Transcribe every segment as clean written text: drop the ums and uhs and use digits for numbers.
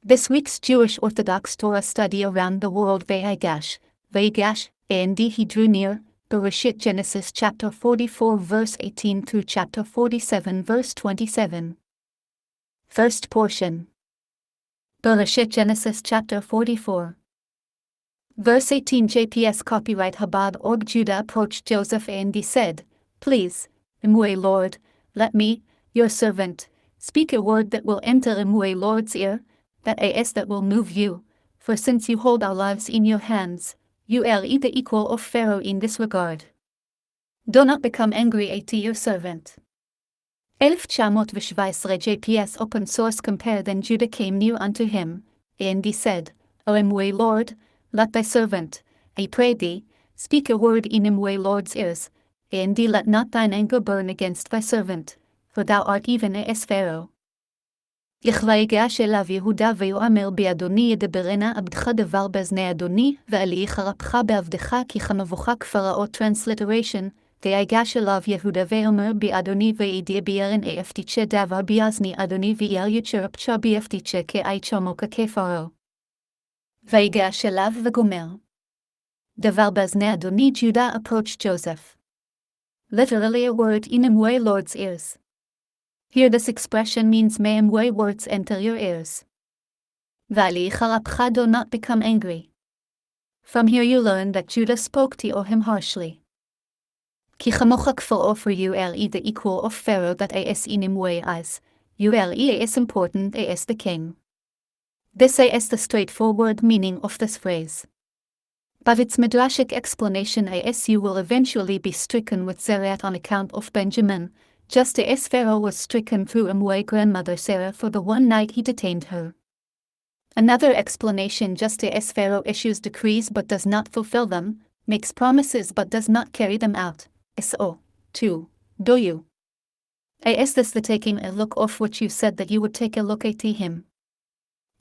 This week's Jewish Orthodox Torah study around the world Vayigash, and he drew near, Bereshit Genesis chapter 44 verse 18 through chapter 47 verse 27. First portion. Bereshit Genesis chapter 44. Verse 18 JPS copyright Chabad.org. Judah approached Joseph and he said, "Please, Imwe Lord, let me, your servant, speak a word that will enter Imwe Lord's ear, that will move you, for since you hold our lives in your hands, you are the equal of Pharaoh in this regard. Do not become angry at your servant." 1917 JPS open source compare. Then Judah came near unto him, and he said, O Imwe Lord, let thy servant, I pray thee, speak a word in Imwe Lord's ears, and thee let not thine anger burn against thy servant, for thou art even as Pharaoh. Vayigash אליו יהודה ויאמר באדוני ידברנה עבדך דבר באזני אדוני, ואל יחרפך בעבדך כי כמבוך כפרעו. Transliteration. Vayigash אליו יהודה ויאמר באדוני וידבר אפתיצ'ה דבר באזני אדוני ויאל יצ'רפצ'ה באפתיצ'ה כאיצ'מוקה כפרעו. Vayigash אליו וגומר. דבר באזני אדוני. Judah approached Joseph. Literally a word in Imwe Lord's ears. Here this expression means may Imwe words enter your ears. Vali charapcha, do not become angry. From here you learn that Judah spoke to him harshly. Ki chamocha kfaro, for you are the equal of Pharaoh, that is in Imwe eyes, you are is important as the king. This is the straightforward meaning of this phrase. But its midrashic explanation is you will eventually be stricken with Zerat on account of Benjamin, just as Pharaoh was stricken through Imwe grandmother Sarah for the one night he detained her. Another explanation, just as Pharaoh issues decrees but does not fulfill them, makes promises but does not carry them out, so, too, do you. Is this the taking a look of which you said that you would take a look at him?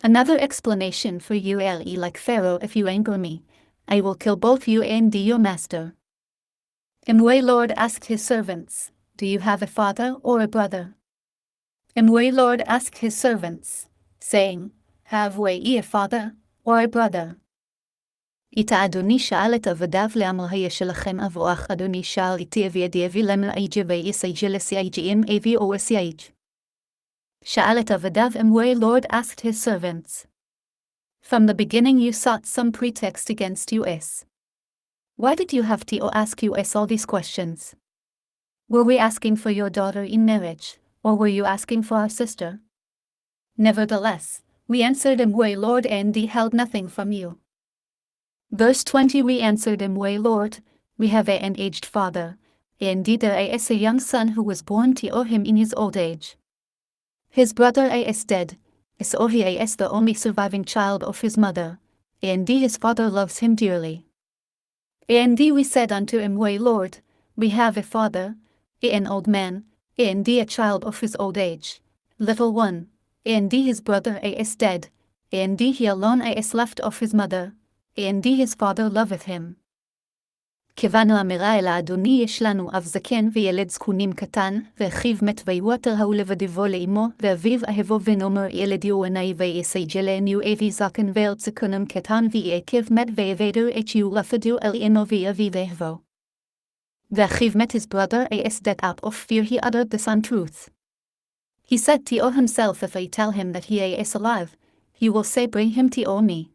Another explanation, for you are like Pharaoh, if you anger me, I will kill both you and your master. Imwe Lord asked his servants, do you have a father or a brother? Imwe Lord asked his servants, saying, have we a father or a brother? Ita Adoni שאל את עבדיו לאמר היש לכם אב או אח. אדוני שאל איתי וידי אבי למה לאיג'ה ויסייג'ה לסייג'ים אבי או אסייג'. שאל את עבדיו. Imwe Lord asked his servants. From the beginning you sought some pretext against us. Why did you have to ask us all these questions? Were we asking for your daughter in marriage, or were you asking for our sister? Nevertheless, we answered Imwe Lord, and he held nothing from you. Verse 20 We answered Imwe Lord, we have an aged father, and there is a young son who was born to him in his old age. His brother is dead, so he is the only surviving child of his mother, and his father loves him dearly. And we said unto Imwe Lord, we have a father, an old man, and a child of his old age, little one, and his brother is dead, and he alone is left of his mother, and his father loveth him. כיוונו אמירה אל האדוני יש לנו אב זקן וילד זקונים קטן, ואחיו מת ויוותר ההוא לבדבו לאמו, ואביו אהבו ונאמר ילדיו עיני ויסייג'לנו אבי זקן וילד זקנם קטן ועקב מת ויבדר את יולפדו אל אמו ואביו אהבו. Vachiv met his brother is dead. Out of fear he uttered this untruth. He said to himself, if I tell him that he is alive, he will say, bring him to me.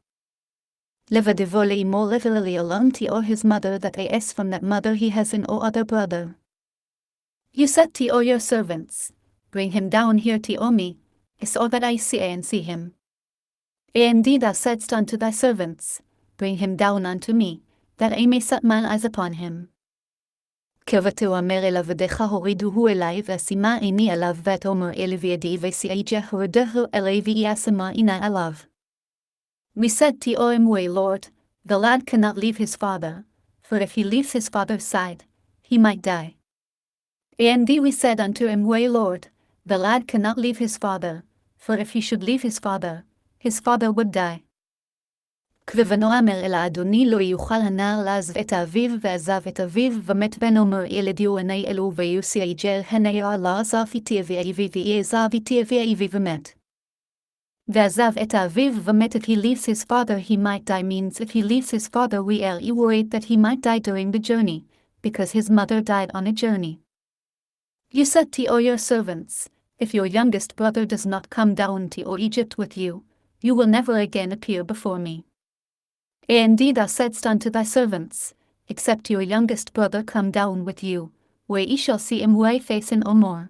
Levadivo leimo, literally alone to his mother, that is from that mother he has no other brother. You said to your servants, bring him down here to me, so that I see him. Indeed thou saidst unto thy servants, bring him down unto me, that I may set mine eyes upon him. כבתאמר אל עבדיך הורידוהו אלי ואשימה עיני עליו ותאמר אל וידי וסייג'ה הורדהו אלי וישמה עיני עליו. We said to Imwe Lord, the lad cannot leave his father, for if he leaves his father's side, he might die. And we said unto Imwe Lord, the lad cannot leave his father, for if he should leave his father would die. ונאמר אל האדוני לא יוכל הנער לעזב את אביו ועזב את אביו ומת ונאמר ילדיו עיני אלו ויוסייג'ה הנער לעזב איתי ואביו ויעזב איתי ואביו ומת. Ve'azav et aviv v'met. If he leaves his father he might die means if he leaves his father we are worried that he might die during the journey, because his mother died on a journey. You said to all your servants, if your youngest brother does not come down to Egypt with you, you will never again appear before me. Indeed thou saidst unto thy servants, except your youngest brother come down with you, where ye shall see him face and no more.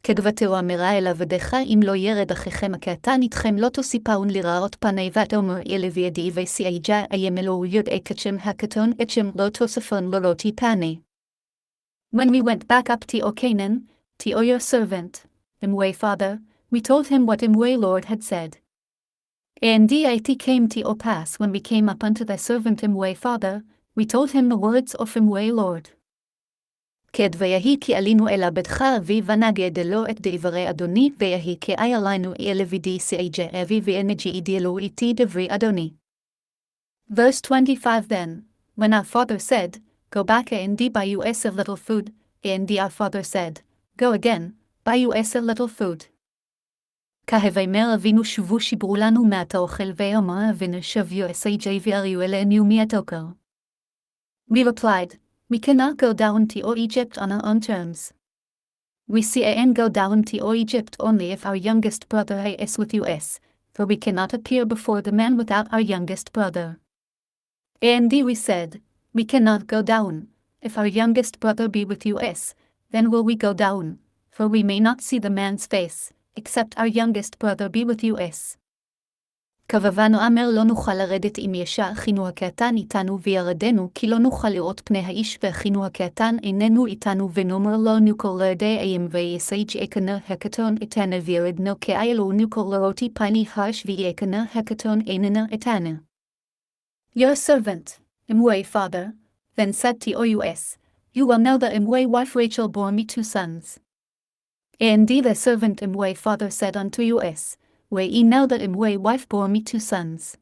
כדבתו אמרה אל עבדיך אם לא ירד אחיכם הקטן איתכם לא תוסיפון לראות פני ותאמר אלה בידי וסייג'ה איים אלוהו יודעי כתשם הקטון אתשם לא תוספון לא תיפני. When we went back up to Canaan, to your servant, Imwe father, we told him what Imwe Lord had said. And it came to pass when we came up unto thy servant Imwe father, we told him the words of Imwe Lord. כד ויהי כי עלינו אל עבדך אבי ונגד לו את דברי אדוני ויהי כי אי עלינו אל וידי סייג'ה אבי ונג'י דלו איתי דברי אדוני. Verse 25 Then, when our father said, Go back and buy us a little food, and our father said, Go again, buy us a little food. כהווימר אבינו שובו שיברו לנו מעט האוכל ואמר אבינו שביו סייג'ה ויריו אלינו מהתוקר. We replied, We cannot go down to Egypt on our own terms. We see and go down to Egypt only if our youngest brother is with us, for we cannot appear before the man without our youngest brother. And we said, We cannot go down, if our youngest brother be with us, then will we go down, for we may not see the man's face, except our youngest brother be with us. כבבנו אמר לא נוכל לרדת אם ישע אחינו הקטן איתנו וירדנו כי לא נוכל לראות פני האיש ואחינו הקטן איננו איתנו ונאמר לא נוכל לרדי איים ויסייג' אקנה הקטון איתנו וירדנו כי לא נוכל לראותי פני הרש ויקנה הקטון איננה איתנו. Your servant, Imwe father, then said to us, You will know that Imwe wife Rachel bore me 2 sons. And the servant Imwe father said unto us, Where ye know that Imwe wife bore me 2 sons.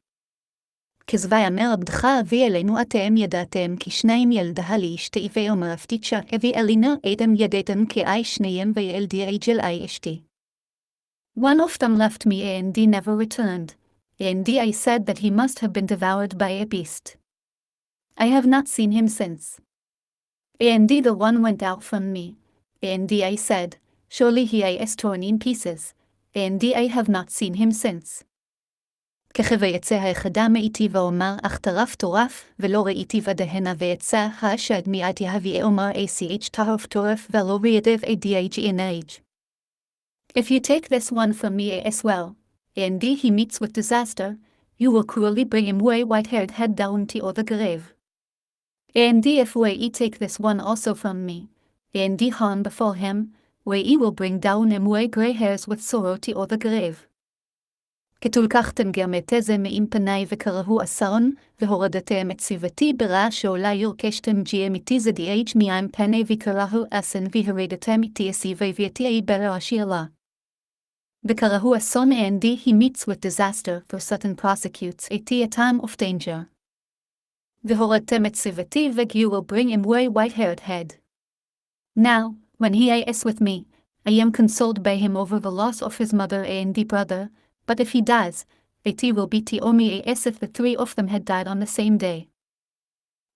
כזבי אמר עבדך אבי אלינו אתם ידעתם כי שניים ילדה לי אשתי ואומר הפתיצ'ה אבי אלינו אתם ידעתם כי שניהם וילדי אג'ל אשתי. One of them left me and never returned, and I said that he must have been devoured by a beast. I have not seen him since. And the one went out from me, and I said, Surely he is torn in pieces. And I have not seen him since. ככביצא האחדה מאיתי ואומר אך טרף ולא ראיתי ודהנה ויצא השד מיעתי הביא אומר אש טרף ולא ראיתיו adh. If you take this one from me as well, and he meets with disaster, you will cruelly bring him way white-haired head down to the grave. And if we take this one also from me, and harm befall him, we will bring down him way gray hairs with sorrow to the grave. כתולקחתם גם את זה מעם פני וקראו אסון, והורדתם את ציוותי ברע שעולה ירכשתם ג'ימיתי זדיעג' מעם פני וקראו אסן והרדתם איתי אסיבי ויתי ברע שילה. וקראו אסון and he meets with disaster for Satan prosecutes a time of danger. והורדתם את ציוותי you will bring him way white-haired head. Now, when he is with me, I am consoled by him over the loss of his mother and brother, but if he dies, it will be to me as if the 3 of them had died on the same day.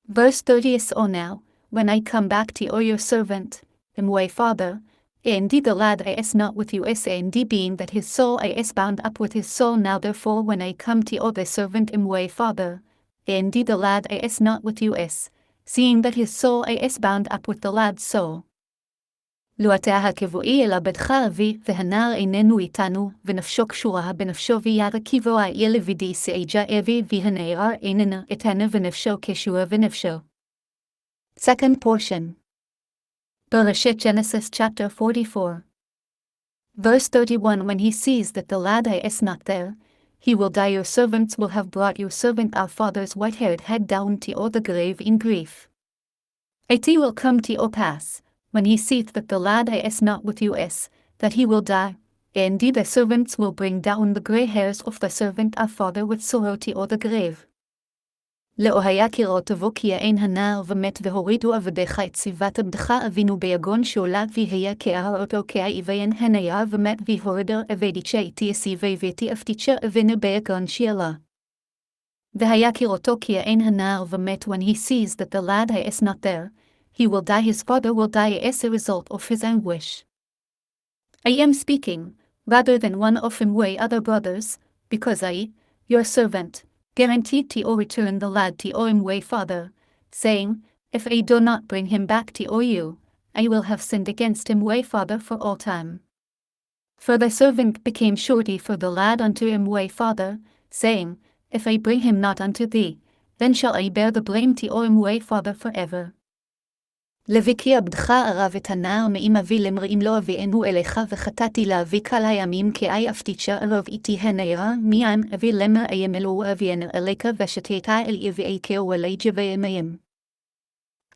Verse 30 So now, when I come back to your servant, Imwe father, and the lad is not with you and being that his soul is bound up with his soul now therefore when I come to the servant Imwe father, and the lad is not with you seeing that his soul is bound up with the lad's soul. לו אתה הקבועי אל עבדך אבי, והנער איננו איתנו, ונפשו קשורה בנפשו וירא כבואה אל וידי סייג'ה אבי, והנער איננה איתנו ונפשו קשורה בנפשו. Second portion. Bereshit Genesis chapter 44. Verse 31 When he sees that the lad is not there, he will die. Your servants will have brought your servant our father's white-haired head down to the grave in grief. It will come to pass, when he seeth that the lad is not with you that he will die, and the servants will bring down the grey hairs of the servant our father with sorrow to the grave. לא היה כראות אבו כי יען הנער ומת והורידו עבדיך את ציבת עבדך אבינו ביגון שעולת והיה כער אותו כעיוון הנער ומת והורידר עבדיצ'ה איתי אסיבי ואיתי אפתיצ'ה אבינו ביגון שילה. והיה כראותו כי יען הנער ומת when he sees that the lad is not there, he will die his father will die as a result of his anguish. I am speaking, rather than one of him way other brothers, because I, your servant, guaranteed to return the lad to him way father, saying, if I do not bring him back to you, I will have sinned against him way father for all time. For the servant became surety for the lad unto him way father, saying, if I bring him not unto thee, then shall I bear the blame to him way father forever. לביקי עבדך ערב את הנער מאם אבי למראים לא אביאנו אליך וחטאתי לאבי כל הימים כי אי אפתיצ'ה ערב איתי הנערה מיהם אבי למר איים אלו אביאנו אליך ושתיתה אל אביאי כאו אלי ג'בי ימים.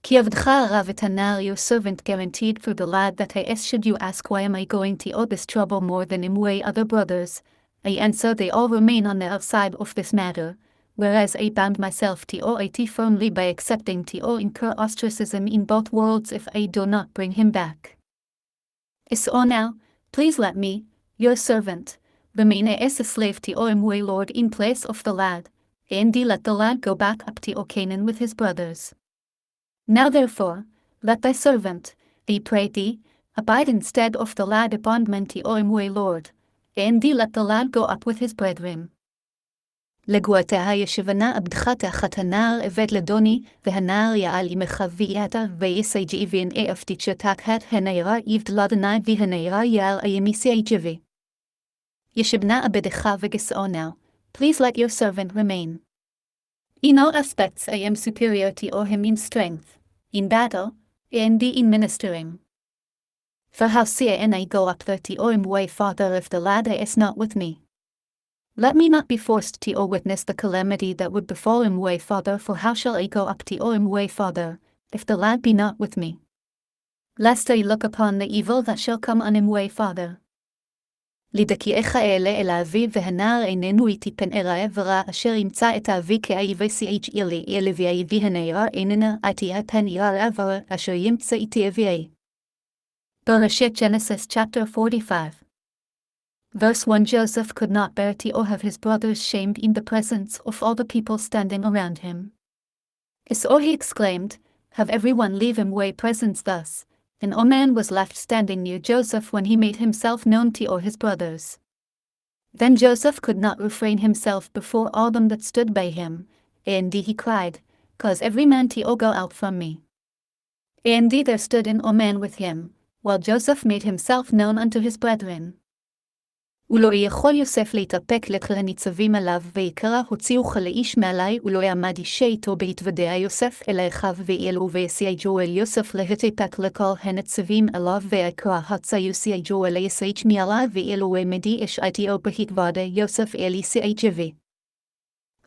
כי עבדך ערב את הנער your servant guaranteed for the lad that I asked should you ask why am I going to all this trouble more than in way other brothers, I answer they all remain on the outside of this matter, whereas I bound myself to it firmly by accepting to incur ostracism in both worlds if I do not bring him back. So now, please let me, your servant, remain as a slave to my Lord in place of the lad, and let the lad go back up to Canaan with his brothers. Now therefore, let thy servant, I pray thee, abide instead of the lad a bondman to my Lord, and let the lad go up with his brethren. לגואתה ישבנה עבדך תחת הנער עבד לדוני, והנער יעל עמך ויעתה ויסייג'י ואין אפתיצ'ה תחת הנערה עבד לדני והנערה יעל הימיסי ג'בי. ישבנה עבדך וגסאו now, please let your servant remain. In all aspects I am superior to him in strength, in battle, and in ministering. For how can I go up there to him way father if the lad is not with me? Let me not be forced to witness the calamity that would befall him way father for how shall I go up to him way father, if the lad be not with me? Lest I look upon the evil that shall come on him way father. לדכיאך אלה אל האבי והנער איננו איתי פן אראה ורע אשר ימצא את האבי כאיבch אילי אלה ואיבי הנערה איננה איתי פן יראה ורע אשר ימצא איתי אביי. Bereshit Genesis chapter 45. Verse 1 Joseph could not bear to have his brothers shamed in the presence of all the people standing around him. So he exclaimed, have everyone leave him way presence thus, and a man was left standing near Joseph when he made himself known to all his brothers. Then Joseph could not refrain himself before all them that stood by him, and he cried, cause every man to go out from me. And there stood a man with him, while Joseph made himself known unto his brethren. ולא יכול יוסף להתאפק לכל הניצבים עליו, ויקרא הוציאוך לאיש מעלי, ולא יעמד אישה איתו בהתוודע יוסף אל אחיו ואלו ויסייג'ו אל יוסף להתאפק לכל הניצבים עליו, ויקרא הוציאו אל יסייג' מעלי ואלו עמדי איש איתו בהתוודע יוסף אל יסייג'ו.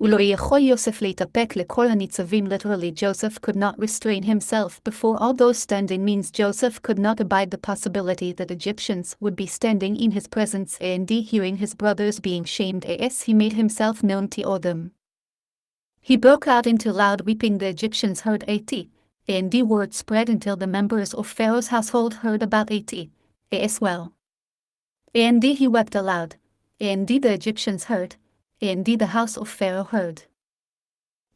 ולא יכול יוסף להתאפק לכל הניצבים literally Joseph could not restrain himself before all those standing means Joseph could not abide the possibility that Egyptians would be standing in his presence and hearing his brothers being shamed as he made himself known to all them. He broke out into loud weeping. The Egyptians heard it, and the word spread until the members of Pharaoh's household heard about it as well. And he wept aloud, and the Egyptians heard, and the house of Pharaoh heard.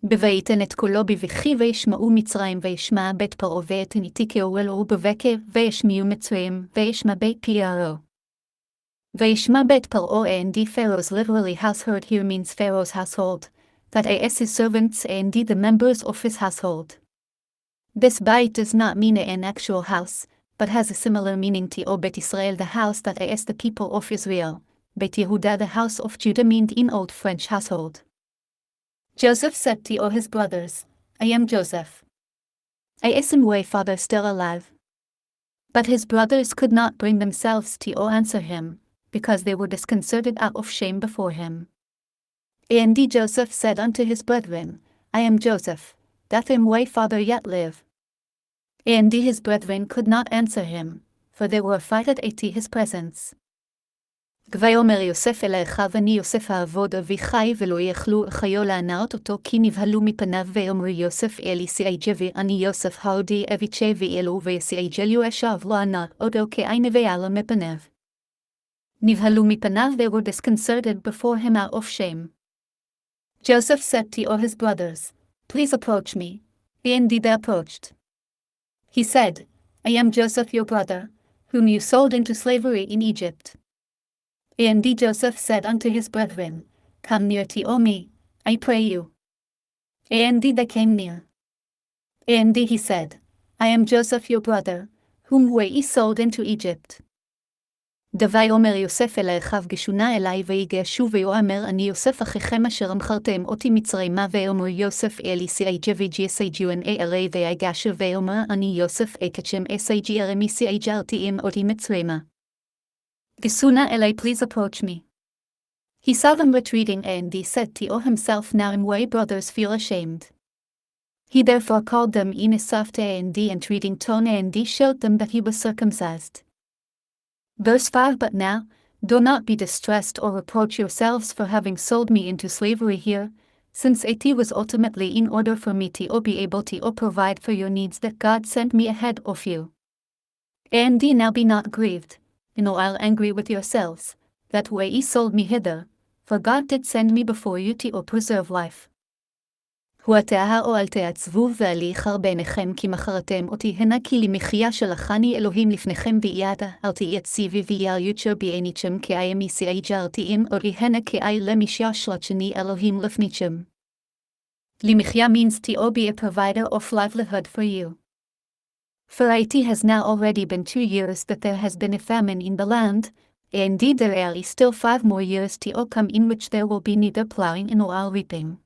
בויתן את קולו בבכי וישמעו מצרים וישמע בית פרעה ויתן איתי כאוהל ובבכה וישמיעו מצרים וישמע בית פרעה. וישמע בית פרעה and the Pharaoh's literally house heard here means Pharaoh's household, that as his servants and the members of his household. This bait does not mean an actual house, but has a similar meaning to Bet Israel, the house that as the people of Israel. Beit Yehuda, the house of Judah, meant in Old French household. Joseph said to all his brothers, I am Joseph. I am way father still alive. But his brothers could not bring themselves to answer him, because they were disconcerted out of shame before him. And Joseph said unto his brethren, I am Joseph, doth him way father yet live? And his brethren could not answer him, for they were affrighted at his presence. ויאמר יוסף אל אחיו אני יוסף האבוד אבי חי ולא יכלו אחיו לענות אותו כי נבהלו מפניו ויאמר יוסף אלי סייג'בי אני יוסף הודי אביצ'י ואלו ויסייג'לו אשב לא ענה אותו כאין ויעלה מפניו. נבהלו מפניו they were disconcerted before him out of shame. Joseph said to all his brothers, please approach me. Indeed they approached. He said, I am Joseph your brother, whom you sold into slavery in Egypt. Indeed Joseph said unto his brethren, come near to me, I pray you. Indeed they came near. Indeed he said, I am Joseph your brother, whom ye sold into Egypt. ויאמר יוסף אל אחיו גשונה אלי ויגשו ויאמר אני יוסף אחיכם אשר מכרתם אותי מצרימה ויאמר יוסף אלי סייג'בי יסייג'ון אלי ויגש ויאמר אני יוסף אקצ'ם אסייג'י ארמי סייג'רתיהם אותי מצרימה. Gesuna Eli please approach me. He saw them retreating and he said to himself now my brothers feel ashamed. He therefore called them in a soft and entreating tone and he showed them that he was circumcised. Verse 5 But now, do not be distressed or reproach yourselves for having sold me into slavery here, since it was ultimately in order for me to be able to provide for your needs that God sent me ahead of you. And now be not grieved, nor angry with yourselves, that ye sold me hither, for God did send me before you to preserve life. הועתיה או אל תעצבו ואלי חרבניכם כי מכרתם אותי הנה כי למחיה שלחני אלוהים לפניכם ויעתה אל תעציבי ויעל יוצ'ר בעיניכם כאי מיסי ג'רתיהם אותי הנה כאי למשיה שלצ'ני אלוהים לפניכם. למחיה means to be a provider of livelihood for you. For it has now already been 2 years that there has been a famine in the land, indeed there are still 5 more years to come in which there will be neither plowing nor reaping.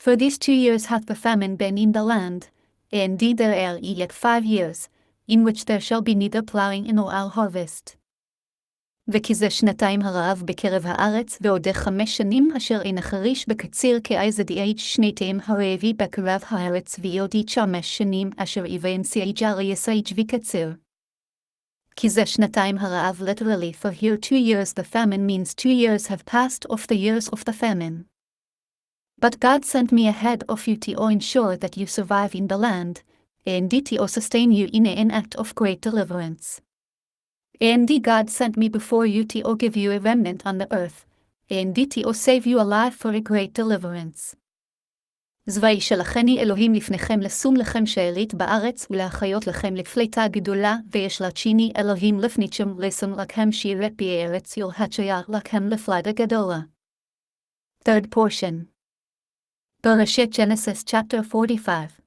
For these 2 years hath the famine been in the land, indeed there are yet 5 years, in which there shall be neither plowing nor harvest. וכי זה שנתיים הרעב בקרב הארץ, ועוד 5 שנים אשר אין החריש בקציר כאיזדיעד שנתיים הרעבי בקרב הארץ ויודי 5 שנים אשר איבן סייג'ר יסייג' וקציר. כי זה שנתיים הרעב literally for here 2 years the famine means 2 years have passed of the years of the famine. But God sent me ahead of you to ensure that you survive in the land, and to sustain you in an act of great deliverance. And God sent me before you to give you a remnant on the earth, and to save you alive for a great deliverance. וישלחני אלוהים לפניכם לשום לכם שארית בארץ ולהחיות לכם לפליטה גדולה, וישלחני אלוהים לפניכם לשום לכם שירת בארץ ירהצ'יה לכם לפליטה גדולה. Third portion. Bereshit Genesis chapter 45.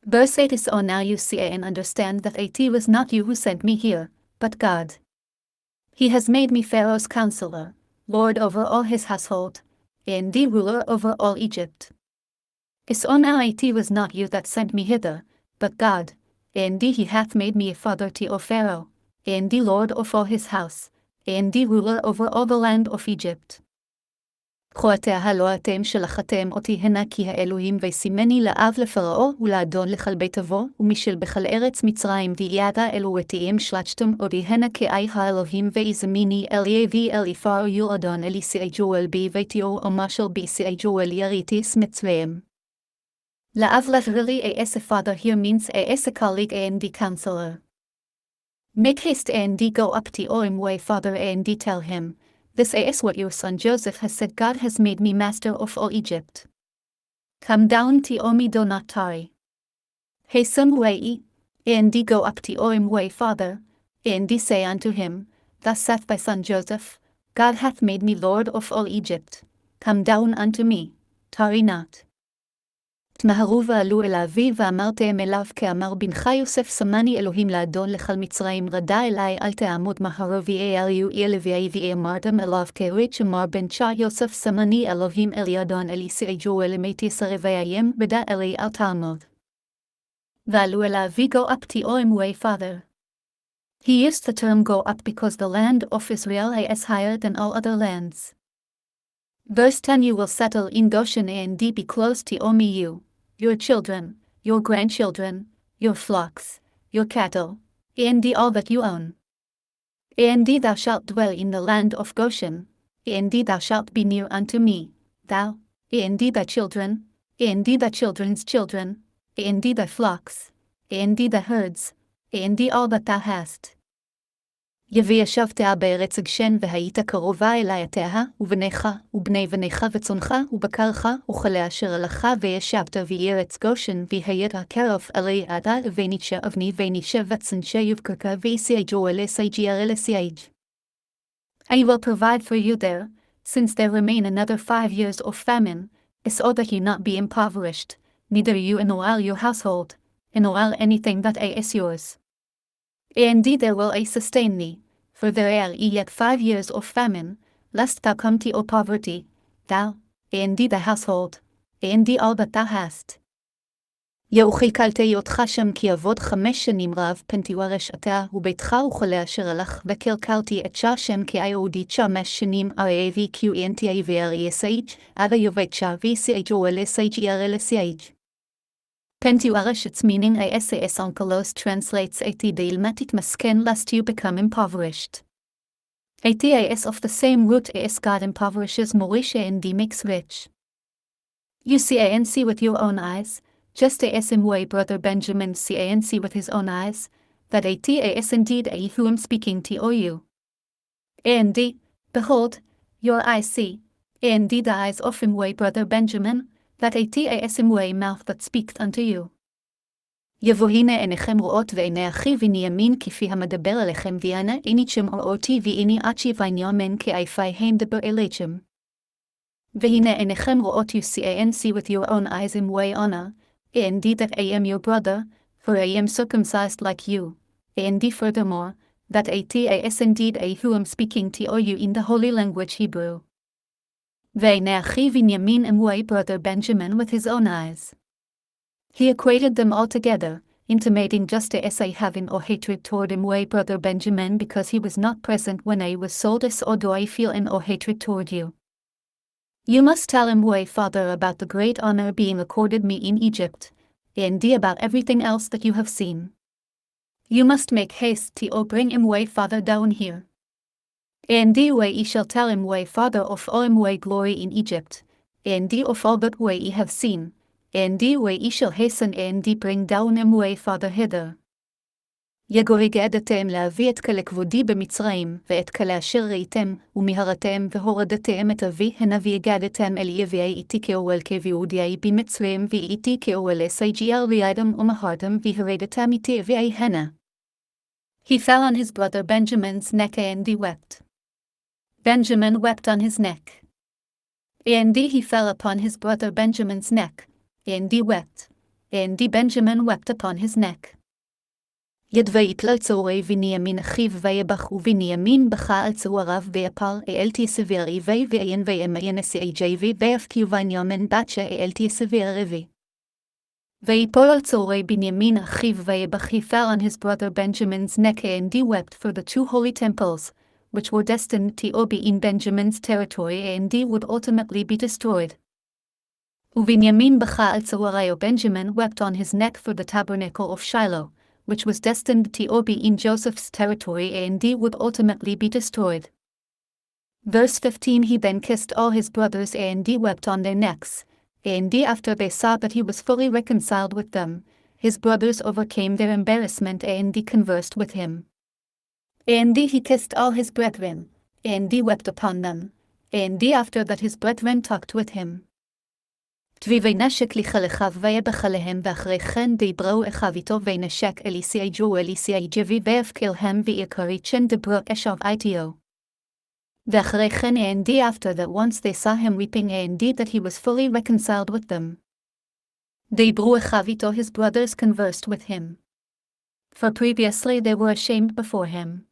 Verse 8 is now you see and understand that it was not you who sent me here, but God. He has made me Pharaoh's counselor, lord over all his household, and the ruler over all Egypt. Now it was not you that sent me hither, but God, and he hath made me a father to Pharaoh, and the lord of all his house, and the ruler over all the land of Egypt. חועתיה לא אתם שלחתם אותי הנה כי האלוהים וישימני לאב לפרעה ולאדון לכל בית אבו ומשל בכל ארץ מצרים ויעתה אלוהיהם שלשתם אותי הנה כאי האלוהים ויזמיני אל יבי אל יפרעו יולדון אל יסייג'ו בי ויתיאו ומשל בי סייג'ו יריתיס מצרים. לאב literally as a father here means as a colleague and the counselor. Make haste and go up to my father and tell him, this is what your son Joseph has said, God has made me master of all Egypt. Come down to me, do not tarry. Hasten way, and go up to my father, and say unto him, thus saith thy son Joseph, God hath made me Lord of all Egypt. Come down unto me, tarry not. תמהרו ועלו אל אבי ואמרתם אליו כאמר בנך יוסף שמני אלוהים לאדון לכל מצרים רדה אלי אל תעמוד מהרו ויעליו אלי ואמרתם אליו כרית שמר בנך יוסף שמני אלוהים אלי אדון אלי סייג'ו אלי מתי סרביים בדה אלי אל תעמוד. ועלו אל אבי go up to my father. He used the term go up because the land of Israel is higher than all other lands. Verse 10 You will settle in Goshen and be close to me you, your children, your grandchildren, your flocks, your cattle, and all that you own. And thou shalt dwell in the land of Goshen, and thou shalt be near unto me, thou, and thy children, and thy children's children, and thy flocks, and thy herds, and all that thou hast. וישבתה בארץ גשן והיית קרובה אלי עתיה, ובניך, ובני בניך וצונך, ובקרך, וכלי אשר לך וישבת בארץ גושן, והיית קרוב אלי עדה ונישה אבני ונישה וצנשה יבקרka ויסייג'ו אלי סייג'י אלי סייג'. I will provide for you there, since there remain another 5 years of famine, so that you not be impoverished, neither you nor all your household, nor all anything that is yours. And there will I sustain thee, for there are yet 5 years of famine, lest thou come to poverty, thou, and thy household, and all that thou hast. וכלכלתי אותך שם כי עבוד 5 שנים רב פן תיוורש אתה וביתך וכלי אשר לך וכלכלתי את שם כי היהודית 5 שנים אבי QNTA וארי סייג' עד היובד שווי סייג'ו אלי סייג' אלי סייג'. Pן תיוורש its meaning ASAS Onkelos translates at דילמת מסכן lest you become impoverished. ATAS of the same root as God impoverishes Morisha and makes rich. You see with your own eyes, just as way brother Benjamin see with his own eyes, that as indeed a who am speaking to you. And behold, your eyes see, and the eyes of him way brother Benjamin, that as way mouth that speaketh unto you. יבוהינה עיניכם רואות ועיני אחי בנימין כפי המדבר עליכם ויאנה עיניכם רואותי ואיני עד וינימן כאיפיהם דבר אליכם. והנה עיניכם רואות you see with your own eyes in way honor, and that I am your brother, for I am circumcised like you, and furthermore, that as indeed I who am speaking to you in the holy language Hebrew. ועיני אחי בנימין way brother Benjamin with his own eyes. He equated them all together, intimating just as I have in or hatred toward way brother Benjamin because he was not present when I was sold as or do I feel in or hatred toward you. You must tell way father about the great honor being accorded me in Egypt, and about everything else that you have seen. You must make haste to bring way father down here. And way ye shall tell way father of all way glory in Egypt, and of all that way ye have seen, and way ye shall hasten and bring down way father hither. יגוריגדתם להביא את כלי כבודי במצרים, ואת כלי אשר ראיתם, ומהרתם והורדתם את אבי הנה ויגדתם אל יביאי איתי כאוהל כביהודיי במצרים ואיתי כאוהל סייג'יאל וידם ומהרתם והרדתם איתי אביאי הנה. He fell on his brother Benjamin's neck and he wept. Benjamin wept on his neck. And he fell upon his brother Benjamin's neck, and he wept. And Benjamin wept upon his neck. ידווית צהרי בנימין אחיו ויבך ובנימין בכה על צהריו ביפר אלתי סבירי ויין וימין סייג'י ויפקיו וינימן בתשה אלתי סבירי. ויפול על צהרי בנימין אחיו ויבך. He fell on his brother Benjamin's neck and he wept for the 2 holy temples, which were destined to be in Benjamin's territory and would ultimately be destroyed. ובנימין בכה על צהרי. Benjamin wept on his neck for the tabernacle of Shiloh, which was destined to be in Joseph's territory and would ultimately be destroyed. Verse 15. He then kissed all his brothers and wept on their necks, and after they saw that he was fully reconciled with them, his brothers overcame their embarrassment and conversed with him. And he kissed all his brethren, and wept upon them, and after that his brethren talked with him. ויינשק לכלכיו ויבך עליהם ואחרי כן דיברו אחיו איתו וינשק אליסייג'ו אליסייג'י ויפקילהם ויקריצ'ן דברו אשב איתיו. ואחרי כן and after that once they saw him weeping and that he was fully reconciled with them. דיברו אחיו איתו. His brothers conversed with him. For previously they were ashamed before him.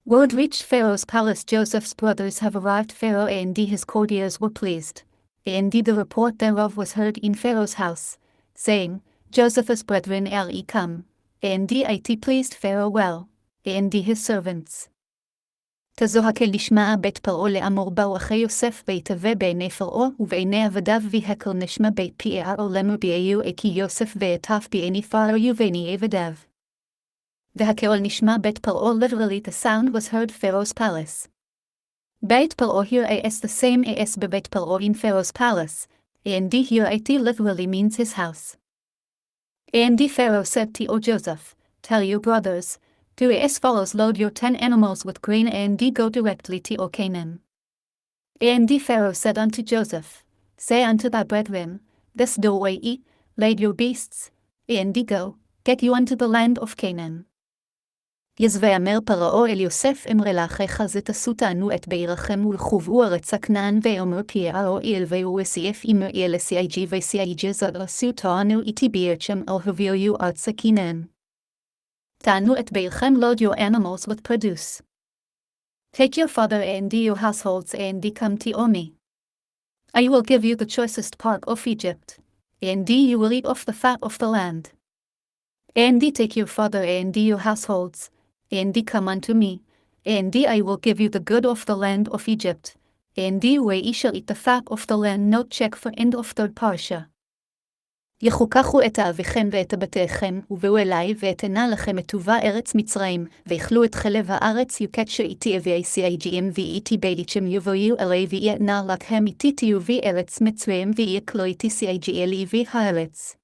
Word reached Pharaoh's palace. Joseph's brothers have arrived. Pharaoh and his courtiers were pleased. And the report thereof was heard in Pharaoh's house, saying, Joseph's brethren are come, and it pleased Pharaoh well, and his servants. תזוהק לשמע בית פרעה לאמור באו אחי יוסף ויתהווה בעיני פרעה ובעיני עבדיו והקל נשמע בית פי העולם וביהו כי יוסף ויטף בעיני פרעה ובעיני עבדיו. והקול נשמע בית פרעה. Literally, the sound was heard Pharaoh's palace. Beit Paro here as the same as bebeit Paro in Pharaoh's palace, and here it literally means his house. And Pharaoh said to Joseph, tell your brothers, do as follows: load your 10 animals with grain and go directly to Canaan. And Pharaoh said unto Joseph, say unto thy brethren, this do ye, lade your beasts, and go, get you unto the land of Canaan. יזווה פרעה אל יוסף אמרי לאחיך זה תעשו תענו את בעירכם ולכו ארץ הכנען ואומר פרעה ילווהו וסייף אמר לסייג'י וסייג'י זאת עשו תענו איתי בארצם אל הביאו ארצה כנען. תענו את בעירכם, load your animals with produce. Take your father and your households and come to me. I will give you the choicest part of Egypt, and you will eat of the fat of the land. And take your father and your households, and come unto me, and I will give you the good of the land of Egypt, and where ye shall eat the fat of the land. Note check for end of third parsha. יחוקחו את אביכם ואת בתיכם, ובאו אלי ואתנה לכם את טובה ארץ מצרים, ואכלו את חלב הארץ יקדשו איתי ואיסייג'ים ואיתי ביתכם יבואו אלי ויתנה לכם איתי תיובי ארץ מצרים ויקלו איתי סייג'י אלי הארץ.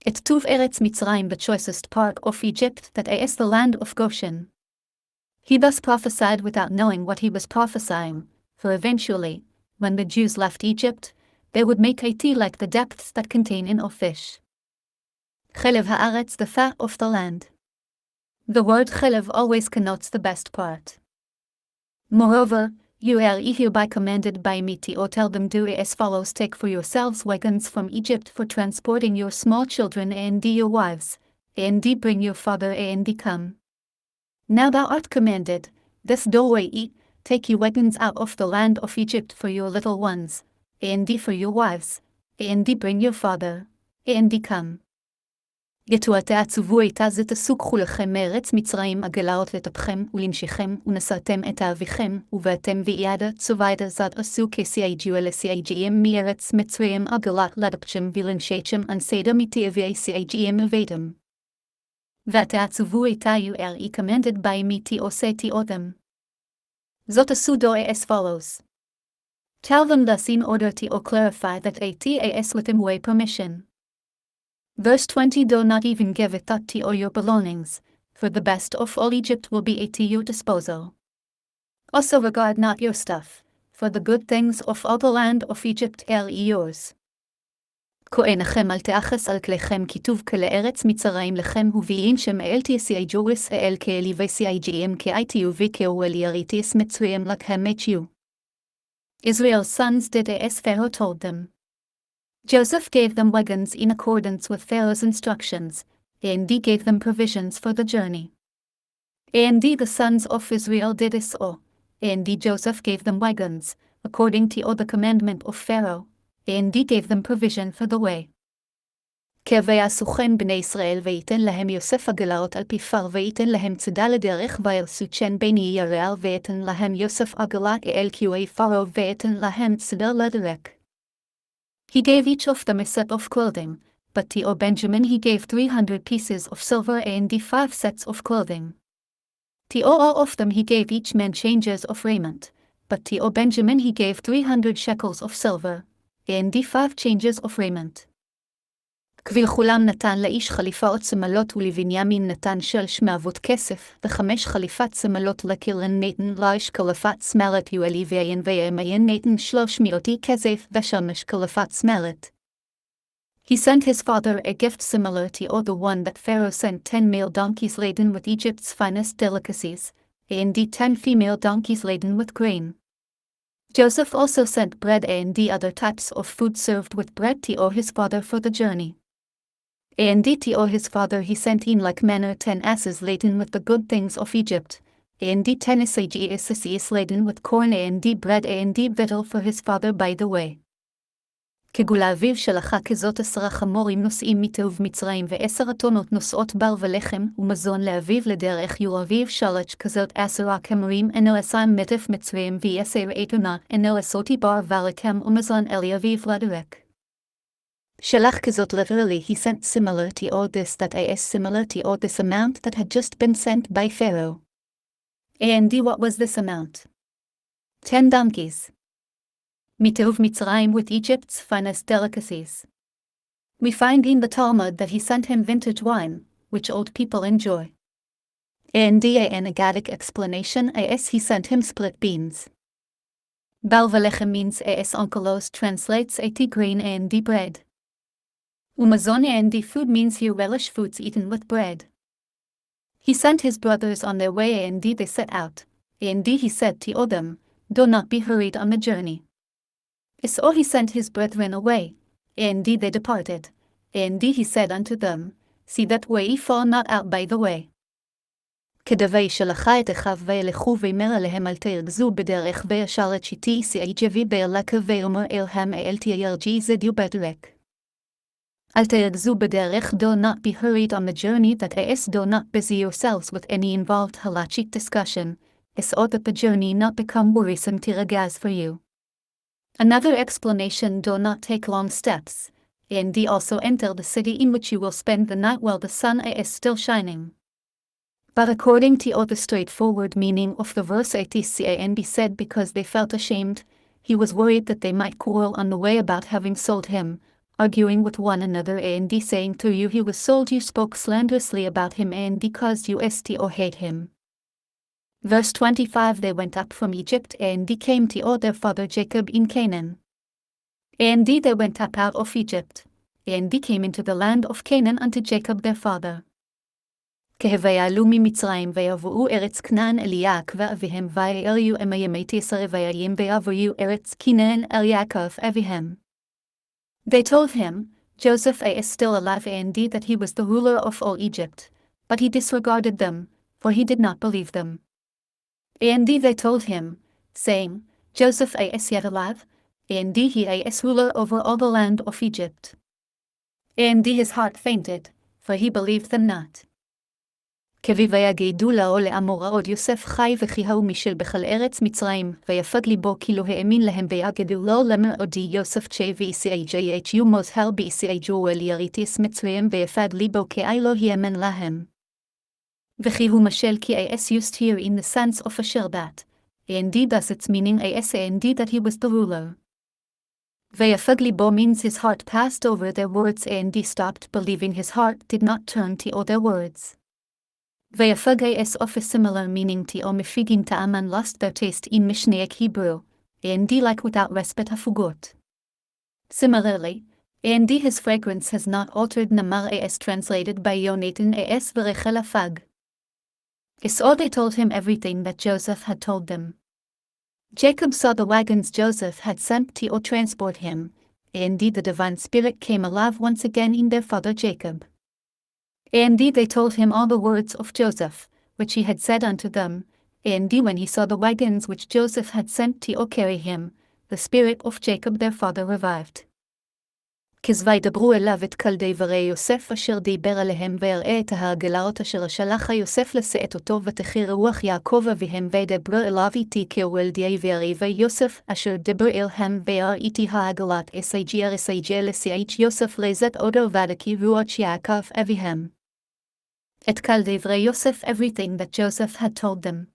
את טוב ארץ מצרים, the choicest part of Egypt, that is the land of Goshen. He thus prophesied without knowing what he was prophesying, for eventually, when the Jews left Egypt, they would make it like the depths that contain in of fish. Chelev haaretz, the fat of the land. The word chelev always connotes the best part. Moreover, you are hereby commanded by me to tell them, do as follows: take for yourselves wagons from Egypt for transporting your small children and your wives, and bring your father and come. Now thou art commanded, this doorway, take your wagons out of the land of Egypt for your little ones, and for your wives, and bring your father, and come. יתועתה עצובו איתה זה תסוכחו לכם מארץ מצרים הגלאות לטפכם ולנשיכם ונשאתם את אביכם ובאתם ויעדה צוביידה זאת עשו כסייג'ו לסייג'ים מארץ מצרים הגלת לטפכם ולנשיכם אנסדה מתאבי סייג'ים ובאתם. ועתה עצובו איתה you are commanded by me to say to them. זאת עשו דו as follows. Tell them thus in order to clarify that as with them way permission. Verse 20, do not even give a thought to all your belongings, for the best of all Egypt will be at your disposal. Also regard not your stuff, for the good things of all the land of Egypt are yours. כה עיניכם אל תאחס על כליכם כי טוב כלארץ מצרים לכם וביין שם אל תסייג'ו ישראל כאלי וסייג'ים כאיתיו וכאוהל יריתיס מצרים לכם את you. Israel's sons did as Pharaoh told them. Joseph gave them wagons in accordance with Pharaoh's instructions, and he gave them provisions for the journey. And the sons of Israel did as all, and Joseph gave them wagons, according to all the commandment of Pharaoh, and he gave them provision for the way. כויעשוכם בני ישראל ויתן להם יוסף הגלאות על פי פר ויתן להם צידה לדרך וירסו צ'ן בני ירעל ויתן להם יוסף הגלה אל קיווי פרעה ויתן להם צידה לדרך. He gave each of them a set of clothing, but to Benjamin he gave 300 pieces of silver and 5 sets of clothing. To all of them he gave each man changes of raiment, but to Benjamin he gave 300 shekels of silver, and 5 changes of raiment. כבלכולם נתן לאיש חליפות צמלות ולבנימין נתן 6 מעבות כסף, ו5 חליפת צמלות לקילן נתן לאיש חליפת צמלת יואלי ויין נתן 300 כסף ושמש חליפת צמלת. He sent his father a gift similar to the one that Pharaoh sent 10 male donkeys laden with Egypt's finest delicacies, and 10 female donkeys laden with grain. Joseph also sent bread and other types of food served with bread to his father for the journey. And to his father he sent in like manner 10 asses laden with the good things of Egypt, and 10 asses laden with corn and bread and victual for his father by the way. כגולה אביו שלחה כזאת 10 חמורים נוסעים מטוב מצרים ו10 אתונות נוסעות בר ולחם ומזון לאביו לדרך יור אביו שלח כזאת 10 כמרים אינו 10 מטף מצרים ו10 אתונה אינו 10 בר ולחם ומזון אל אביו לדרך. Shalach kazot literally he sent similar to or this that is similar to or this amount that had just been sent by Pharaoh. And what was this amount? 10 donkeys. Mitov Mitzrayim with Egypt's finest delicacies. We find in the Talmud that he sent him vintage wine, which old people enjoy. And an Agadic explanation is he sent him split beans. Balvalechem means as onkelos translates a grain and bread. Umazon and food means he relish foods eaten with bread. He sent his brothers on their way and they set out. And he said to them, do not be hurried on the journey. So he sent his brethren away, and they departed. And he said unto them, see that way ye fall not out by the way. כדבי שלחה את אחיו וילכו ויאמר עליהם אל תרגזו בדרך וישר את שיטי שיג'בי ברלק ויאמר אלהם אל תירג'י זדיו בדרך. אל תרגזו בדרך, do not be hurried on the journey, that is, do not busy yourselves with any involved halachic discussion, so that the journey not become worrisome tiragaz for you. Another explanation, do not take long steps, and they also enter the city in which you will spend the night while the sun is still shining. But according to the straightforward meaning of the verse, it can be said because they felt ashamed, he was worried that they might quarrel on the way about having sold him, arguing with one another and saying to you he was sold, you spoke slanderously about him and caused you to hate him. Verse 25, they went up from Egypt and came to their father Jacob in Canaan. And they went up out of Egypt, and came into the land of Canaan unto Jacob their father. כהוויעלו ממצרים ויבואו ארץ כנען אל יעקב אביהם ויראו אמה ימי תיסר ויעים ויעברו ארץ כנען אל יעקב אביהם. They told him, Joseph is still alive and that he was the ruler of all Egypt, but he disregarded them, for he did not believe them. And they told him, saying, Joseph is yet alive, and he is ruler over all the land of Egypt. And his heart fainted, for he believed them not. כבי ויגדו לאו לאמור עוד יוסף חי וכי הוא משל בכל ארץ מצרים, ויפד ליבו כי לא האמין להם ויגדו לו למר עודי יוסף צ'ה ויסעג'ו מוזהר ביסעג'ו אל יריתיס מצרים ויפד ליבו כי לא האמן להם. וכי הוא משל כי used here in the sense of asher that, and thus its meaning and that he was the ruler. ויפד ליבו means his heart passed over their words and he stopped believing, his heart did not turn to all their words. Vayafag is of a similar meaning to mifigim ta'aman lost their taste in Mishnaic Hebrew, and like without respite hafugot. Similarly, and his fragrance has not altered, namar as translated by Yonatan as v'rechel afag. So they told him everything that Joseph had told them. Jacob saw the wagons Joseph had sent to transport him, and the divine spirit came alive once again in their father Jacob. And they told him all the words of Joseph, which he had said unto them, and when he saw the wagons which Joseph had sent to carry him, the spirit of Jacob their father revived. כזוידברו אליו את כל דברי יוסף אשר דיבר עליהם ויראה את ההגלאות אשר שלח יוסף לשאת אותו ותחיר רוח יעקב אביהם וידבר אליו איתי כוולדי ויריב יוסף אשר דבר אליהם וירא איתי ההגלת אסג'ר לסיעich יוסף לזת אותו ודקי רוח יעקב אביהם. Et kal devre Yosef, everything that Joseph had told them.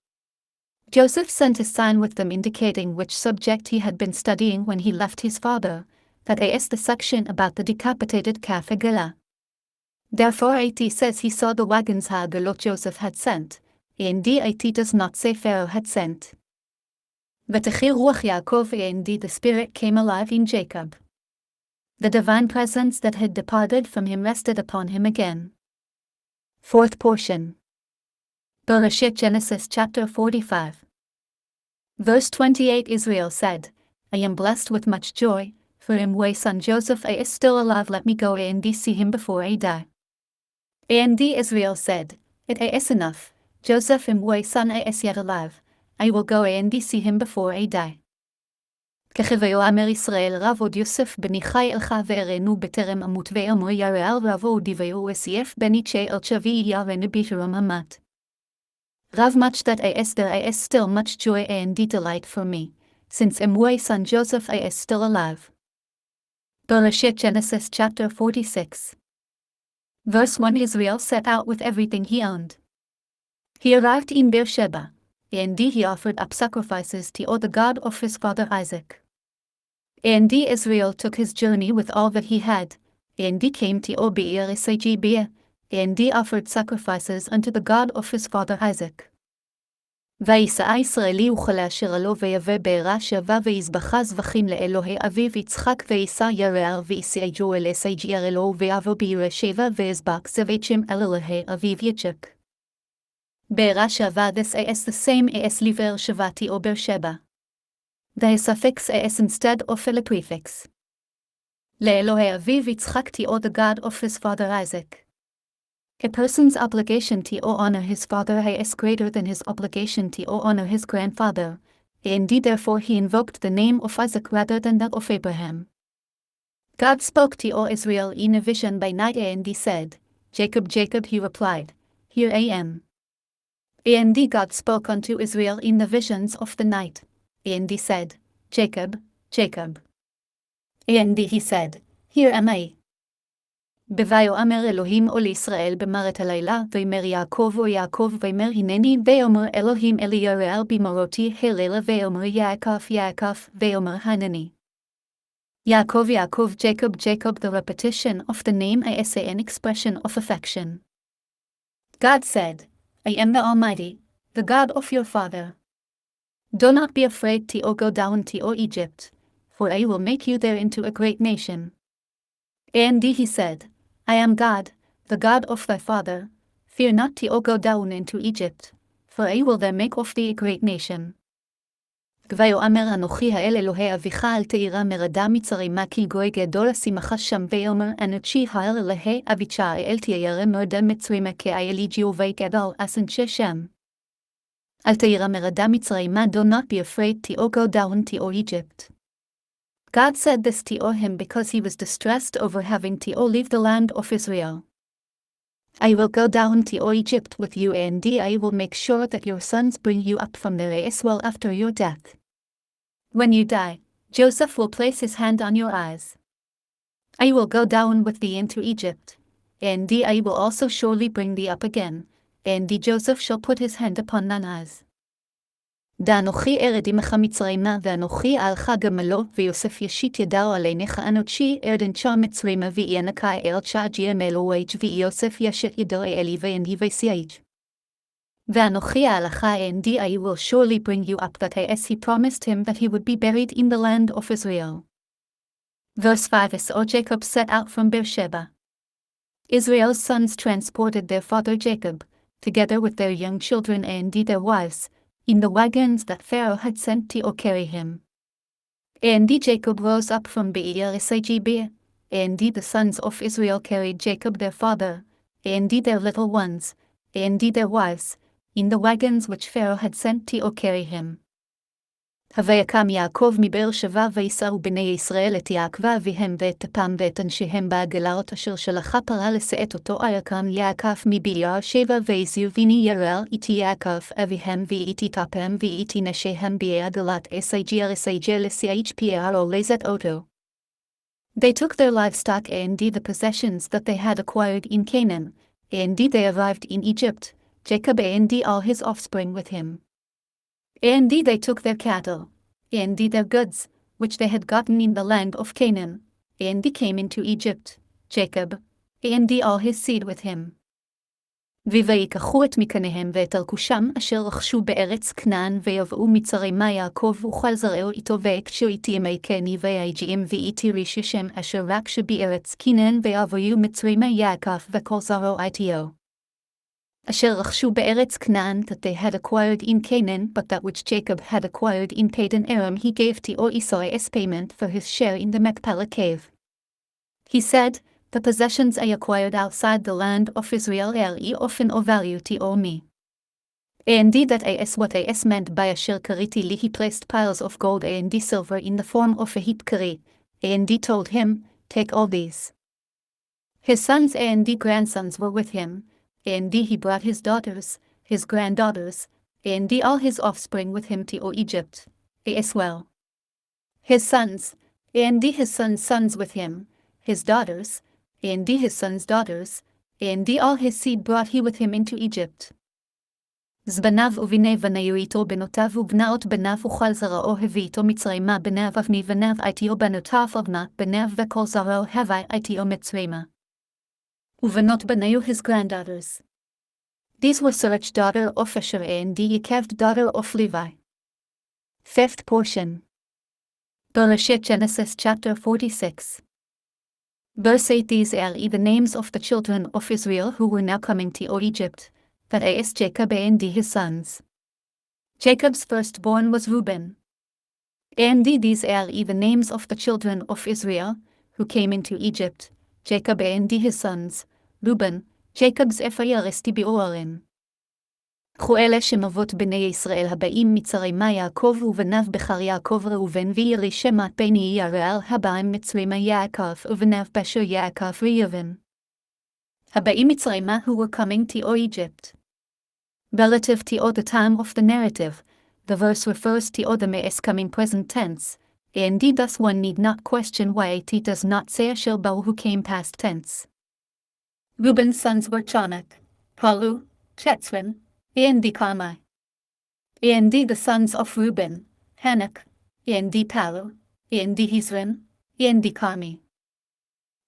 Joseph sent a sign with them indicating which subject he had been studying when he left his father, that is the section about the decapitated calf Agala. Therefore it says he saw the wagons Hagalot Joseph had sent, and it does not say Pharaoh had sent. V'techir ruach Yaakov, and the spirit came alive in Jacob. The divine presence that had departed from him rested upon him again. Fourth portion. Bereshit, Genesis chapter 45. Verse 28, Israel said, I am blessed with much joy, for my son Joseph is still alive, let me go and see him before I die. And Israel said, it is enough, Joseph my son is yet alive, I will go and see him before I die. כחוויאמר ישראל רב עוד יוסף בני חי אלך וארנו בטרם אמות ואמר ירעל רב עוד דיוויו אסייף בני צ'ה אל צ'בי ירנו בישרם המת. Rav much that there is still much joy and delight for me, since my son Joseph is still alive. Bereshit Genesis chapter 46. Verse 1 Israel set out with everything he owned. He arrived in Beersheba, and he offered up sacrifices to the God of his father Isaac. And Israel took his journey with all that he had, and he came to Beer, and offered sacrifices unto the God of his father Isaac. ויסע ישראלי וכלה אשר לו ויבא בעירה שבה ויזבחה זבחים לאלוהי אביו יצחק ויסע ירער ויסעג'ו אל אסעג'י אלוהו ויעבור בירשבה ויזבח זבית שם אל אלוהי אביו יצ'ק. בעירה שבה this as the same as liver shavati or Beersheba. The suffix as instead of the prefix. לאלוהי אביו יצחק or the God of his father Isaac. A person's obligation to honor his father is greater than his obligation to honor his grandfather. Indeed, therefore he invoked the name of Isaac rather than that of Abraham. God spoke to Israel in a vision by night, and he said, Jacob, Jacob, he replied, Here I am. And God spoke unto Israel in the visions of the night, and he said, Jacob, Jacob. And he said, Here am I. בויאמר אלוהים אל ישראל במרת הלילה, ויאמר יעקב או יעקב, ויאמר הנני, ויאמר אלוהים אלי ירעל במרותי הלילה, ויאמר יעקב, יעקב, ויאמר הנני. Yaakov, Yaakov, Jacob, Jacob. The repetition of the name is an expression of affection. God said, I am the Almighty, the God of your father. Do not be afraid to go down to Egypt, for I will make you there into a great nation. And he said, I am God, the God of thy father. Fear not to go down into Egypt, for I will there make of thee a great nation. ויאמר אנוכי האל אלוהי אביך אל תירא מרדה מצרימה כי גוי גדול אשימך שם ויאמר אנוכי האל אלוהי אביך אל תירא מרדה מצרימה כי אלי ג'הווי גדול אסנשי שם. אל תירא מרדה מצרימה. Do not be afraid to go down to Egypt. God said this to him because he was distressed over having to leave the land of Israel. I will go down to Egypt with you, and I will make sure that your sons bring you up from there as well after your death. When you die, Joseph will place his hand on your eyes. I will go down with thee into Egypt, and I will also surely bring thee up again, and Joseph shall put his hand upon thine eyes. דאנוכי ארד עמך מצרימה, ואנוכי אעלך גמלו, ויוסף ישית ידו עליך אנוכי ארדנך מצרימה, ויענך ארדך ג'מלוהי, ויוסף ישית ידו אלי ואני ויסייג. ואנוכי אעלך, and I will surely bring you up, that as he promised him that he would be buried in the land of Israel. Verse 5 So Jacob set out from Beersheba. Israel's sons transported their father Jacob, together with their young children and their wives, in the wagons that Pharaoh had sent to carry him. And Jacob rose up from Beer, and the sons of Israel carried Jacob their father, and their little ones, and their wives, in the wagons which Pharaoh had sent to carry him. ויקם יעקב מבאר שבע ויסעו בני ישראל את יעקב אביהם ואת אפם ואת אנשיהם בעגלות אשר שלחה פרעה לשאת אותו. ויקם יעקב מבאר שבע ויזיעו בני ירעל איתי יעקב אביהם ואיתי אפם ואיתי נשיהם בעגלת אסעג'י לשעג' פרעה לזת אותו. They took their livestock and the possessions that they had acquired in Canaan, and they arrived in Egypt, Jacob and all his offspring with him. And they took their cattle, and their goods, which they had gotten in the land of Canaan, and came into Egypt, Jacob, and all his seed with him. ויקחו את מקניהם ואת רכושם אשר רכשו בארץ כנען ויבאו מצרימה יעקב וכל זרעו איתו ויקשו איתי ימי קני ויג'ים ואיתי ריששם אשר רכשו בארץ כנען ויעברו מצרימה יעקב וכל זרעו איתו. Asher רכשו בארץ Canaan, that they had acquired in Canaan, but that which Jacob had acquired in Padan Aram he gave to Esau as payment for his share in the Machpelah cave. He said, the possessions I acquired outside the land of Israel are often of value to me. And that is what is meant by asher kariti li. He placed piles of gold and silver in the form of a heap kari, and he told him, take all these. His sons and grandsons were with him, and he brought his daughters, his granddaughters, and all his offspring with him to Egypt, as well. His sons, and his sons with him, his daughters, and his sons' daughters, and all his seed brought he with him into Egypt. זבניו ובני בניו איתו בנותיו ובנאות בניו וכל זרעו הביא איתו מצרימה בניו אבני בניו איתו בנותיו ובנות בניו וכל זרעו הביא איתו מצרימה. ובנות בניו his granddaughters. These were Serach daughter of Asher and Yekeved daughter of Levi. Fifth portion. Bereshit Genesis chapter 46. Verse 8. These are the names of the children of Israel who were now coming to Egypt, that is Jacob and his sons. Jacob's firstborn was Reuben. And these are the names of the children of Israel who came into Egypt, Jacob and his sons, Reuben, Jacob's אפיירסטי באורן. קחו אלה שמות בני ישראל הבאים מצרימה יעקב ובניו בחר יעקב ראובן וירי שמות בני ירעל הבאים מצרימה יעקב ובניו בשר יעקב ראובן. הבאים מצרימה who were coming to Egypt. Relative to the time of the narrative, the verse refers to the me's coming present tense, and thus one need not question why it does not say Asher Bao who came past tense. Reuben's sons were Chanach, Palu, Chetzrin, and Carmi. And the sons of Reuben, Hanok, and Palu, and Hezron, and Carmi.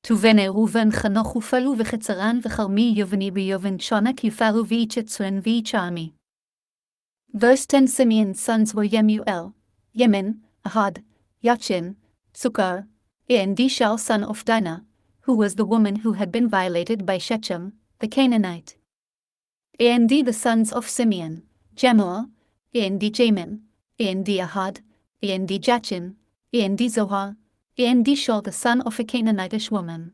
Tuvene Reuven Chanoch Ufalu v'Chetzaran v'Charmi Yovani v'Yovan Chanach Ufalu v'Chetzrin v'Charmi. Verse 10. Simeon's sons were Yemuel, Yemin, Ahad, Yachin, Sukkar, and Shaul son of Dinah, who was the woman who had been violated by Shechem, the Canaanite. And the sons of Simeon, Jemuel, and Jamin, and Ahad, and Jachin, and Zohar, and Shaul the son of a Canaanitish woman.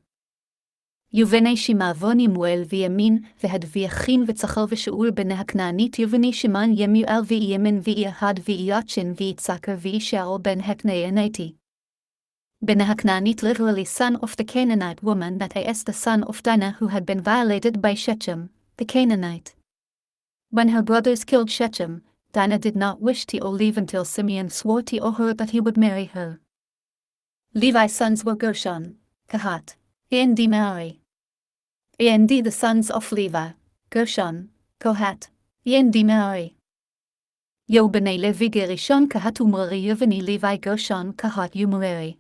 Yuvene Shima von Yemuel v'Yamin v'Had v'Yachin v'Tzachar v'Shaul b'nei HaKnaanit Yuvene Shiman Yemuel v'Yamin v'Ahad v'Yachin v'Tzachar v'Shaul ben HaKnaaniti. B'nei HaKnaanit literally son of the Canaanite woman, that is the son of Dinah who had been violated by Shechem, the Canaanite. When her brothers killed Shechem, Dinah did not wish to leave until Simeon swore to her that he would marry her. Levi's sons were Gershon, Kahat, and Merari. And the sons of Levi, Gershon, Kohat, and Merari. Yo b'nei Levi Gerishon Kahat u'Merari Yovani Levi Gershon Kahat u'Merari.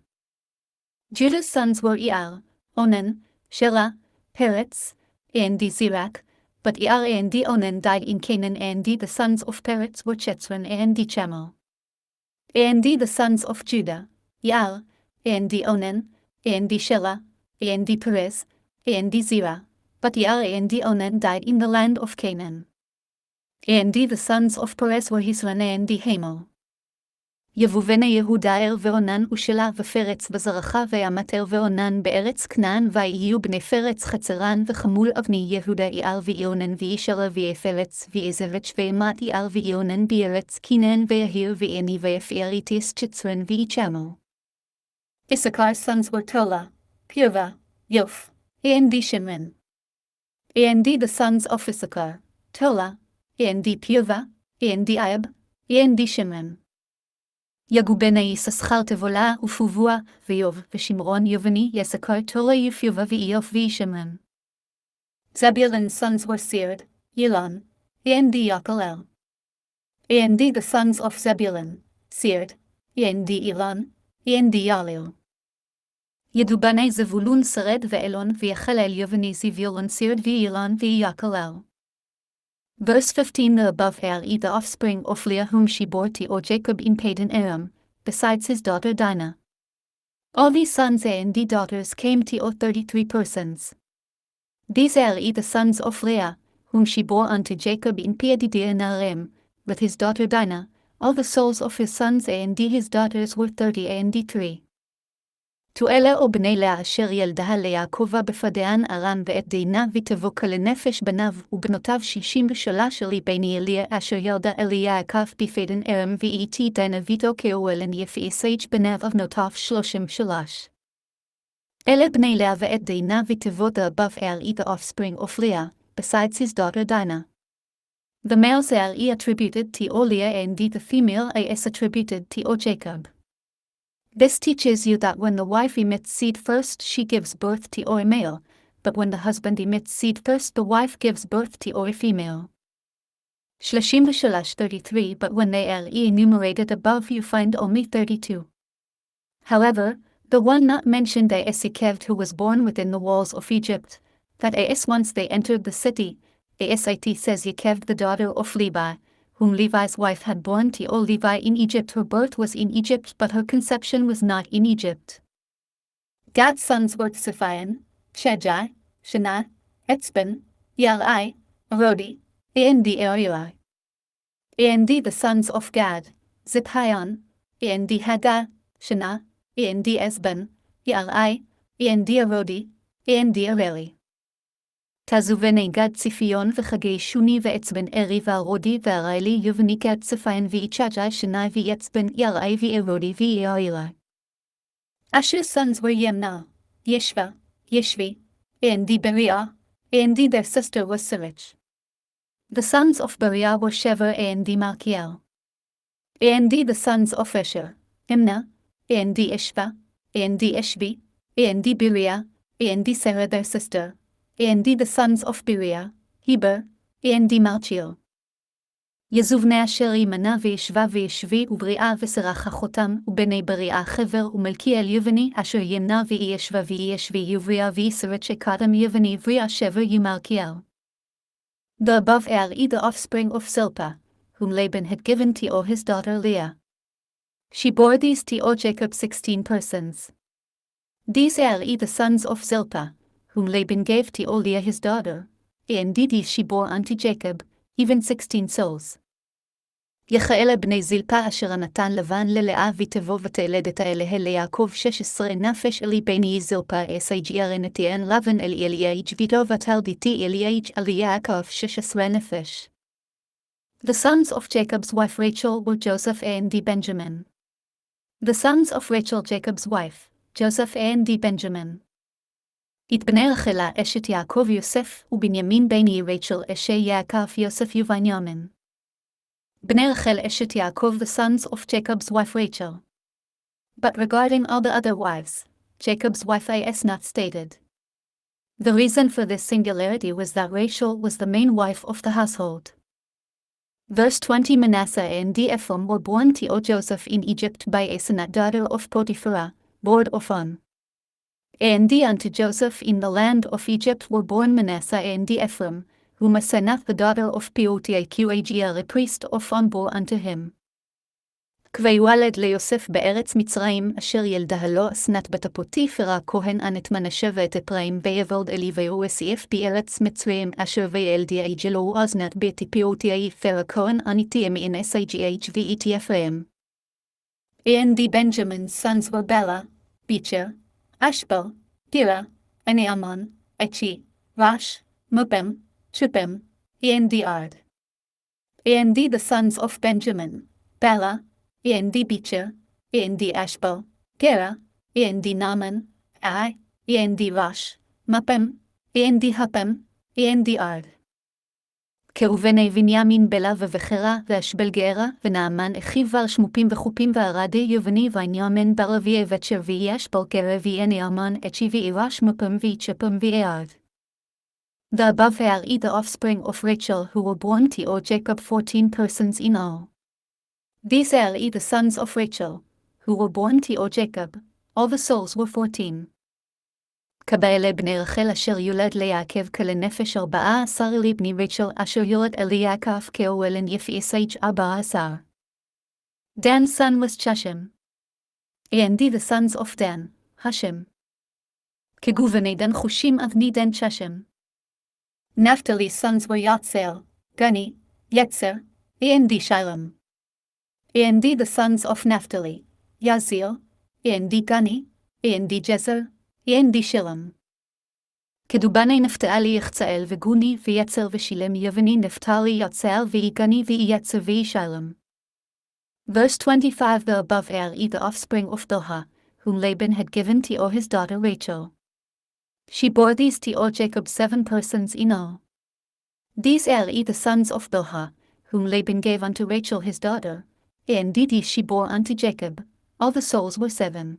Judah's sons were Iyar, Onan, Shelah, Peretz, and Zerach, but Iyar and Onan died in Canaan, and the sons of Peretz were Chetzron and Chamal. And the sons of Judah, Iyar, and Onan, and Shelah, and Perez, and Zerah, but Iyar and Onan died in the land of Canaan. And the sons of Perez were Hezron and Hamel. יבובנה יהודה ער ואונן ושלה ופרץ בזרחה וימטר ואונן בארץ כנען ויהיו בני פרץ חצרן וחמול אבני יהודה איער ואיונן וישרה ויפלץ ויזבץ' וימת איער ואיונן בארץ כנען ויהיר ואני ויפאר איטיס צ'צרן ויצ'מו. Issachar's sons were Tola, Purva, Yoph, and Shimron. And the sons of Issachar, Tola, and Purva, and Iab, and Shimron. יגו בני יששכר תבולה ופובוע ויוב ושמרון יובני יסקר תולה יפיובה ואיוף וישמרן. Zebulun's sons were Sered, Elon, and Yochalel. And the sons of Zebulun, Sered, and Elon, and Yalil. ידו בני זבולון שרד ואלון ויחלל יובני זבולון Sered ואלון ויochalel. Verse 15. The above are the offspring of Leah whom she bore to Jacob in Padan Aram, besides his daughter Dinah. All these sons and daughters came to 33 persons. These are the sons of Leah, whom she bore unto Jacob in Padan Aram, with his daughter Dinah. All the souls of his sons and his daughters were 33. To אלה ובני לאה אשר ילדה ליעקבה בפדאן ארם ואת דינה ותבוקה לנפש בניו ובנותיו 63 בני אליה אשר ילדה ליעקב בפדאן ארם ואיתי דינה ותוקה ולן יפעסage בניו ובנותיו 33. אלה בני לאה ואת דינה ותבות. The above are the offspring of Leah, besides his daughter Dinah. The males are attributed to Leah and the female is attributed to Jacob. This teaches you that when the wife emits seed first, she gives birth to a male, but when the husband emits seed first, the wife gives birth to a female. 33 But when they are enumerated above, you find only 32. However, the one not mentioned is Yekeved, who was born within the walls of Egypt, that is once they entered the city. It says Yekeved, the daughter of Levi, whom Levi's wife had born to Levi in Egypt. Her birth was in Egypt, but her conception was not in Egypt. Gad's sons were Tziphion, Shejai, Shana, Etzban, Yalai, Rodi, and Eli. And the sons of Gad, Ziphion, and Hadah, Shana, and Esban, Yalai, and Rodi, and Areli. תעזובני גד ציפיון וחגי שוני ועצבן ארי והרודי והריילי יובניקה צפיין ויצ'ג'י שני ויצבן ירעי וארודי ויעילה. Asher's sons were Yemna, Yeshva, Yeshvi, and Beriah, and their sister was Sirich. The sons of Beriah were Shever and Malkiel. And the sons of Asher, Imna, and Ishva, and Ishvi, and Beriah, and Sarah their sister, and the sons of Beriah, Heber, and Malchiel. יזובני אשר ימנה וישבה וישבי ובריאה וסרח אחותם ובני בריאה חבר ומלכיאל יבני אשר ימנה וישבה וישבי יבריאה ויסרט שקדם יבני בריאה שבר ימלכיאל. The above are the offspring of Zilpah, whom Laban had given to his daughter Leah. She bore these to Jacob 16 persons. These are the sons of Zilpah, whom Laban gave to Leah his daughter, and these she bore unto Jacob, even 16 souls. יחאל בני זלפה אשר נתן לבן ללאה ותבוא ותלדת אליהם ליעקב 16 נפש אלי בני זלפה אסג'ר נתיין לבן אלי אליאג' ויתו ותלדיתי אליאג' אלי יעקב 16 נפש. The sons of Jacob's wife Rachel were Joseph and Benjamin. The sons of Rachel Jacob's wife, Joseph and Benjamin. את בני רחלה אשת יעקב יוסף ובנימין בני רachel אשי יעקב יוסף ובנימין. Bnei Rachel Eshet Yaakov, the sons of Jacob's wife Rachel. But regarding all the other wives, Jacob's wife is not stated. The reason for this singularity was that Rachel was the main wife of the household. Verse 20 Manasseh and Ephraim were born to Joseph in Egypt by Asenath, daughter of Potiphar, lord of On. And unto Joseph in the land of Egypt were born Manasseh and Ephraim, whom Asenath the daughter of Potiphar the priest of On bore unto him. ויולד ליוסף בארץ מצרים אשר ילדה לו אסנת בת פוטיפר הכהן את מנשה ואת אפרים ויבלד אלי ויוסף בארץ מצרים אשר וילדיה לו אסנת בת פוטיפר הכהן אניתי מאין סג'h ואת אפרים. And the Benjamin's sons were Bela, Becher, Ashbel, Gera, and Ammon, Echi, Rosh, Mupim, Chupim, and Ard. And the sons of Benjamin, Bela, and Becher, and Ashbel, Gera, and Naaman, and Rosh, Mupim, and Hupim, and Ard. כראובני בנימין בלה ובחרה ואשבל גרה ונעמן אחיו ושמופים וחופים וערדי יובני וענימן ברבי וצ'ר ויאשבל גרה ונעמן אצ'י וירש מופים ויצ'פים ויערד. The above are the offspring of Rachel who were born to Jacob 14 persons in all. These are the sons of Rachel, who were born to Jacob, all the souls were 14. כבאלה בני רחל אשר יולד ליעקב כלנפש 14 אלי בני רachel אשר יולד אלי יעקב כאוהלן יפעסh 14. Dan's son was Chashim. And the sons of Dan, Hashim. כגובני דן חושים אבני דן Chashim. Naphtali's sons were Yatzel, Guni, Yetzer, and Shilem. And the sons of Naphtali, Yazil, and Guni, and Jezer, and Shilem. כדובני נפתלי יחצאל וגוני ויצר ושילם יבני נפתלי יצאל ויגני ויצר וישילם. Verse 25 The above are the offspring of Bilhah, whom Laban had given to his daughter Rachel. She bore these to Jacob 7 persons in all. These are the sons of Bilhah, whom Laban gave unto Rachel his daughter, and these she bore unto Jacob, all the souls were 7.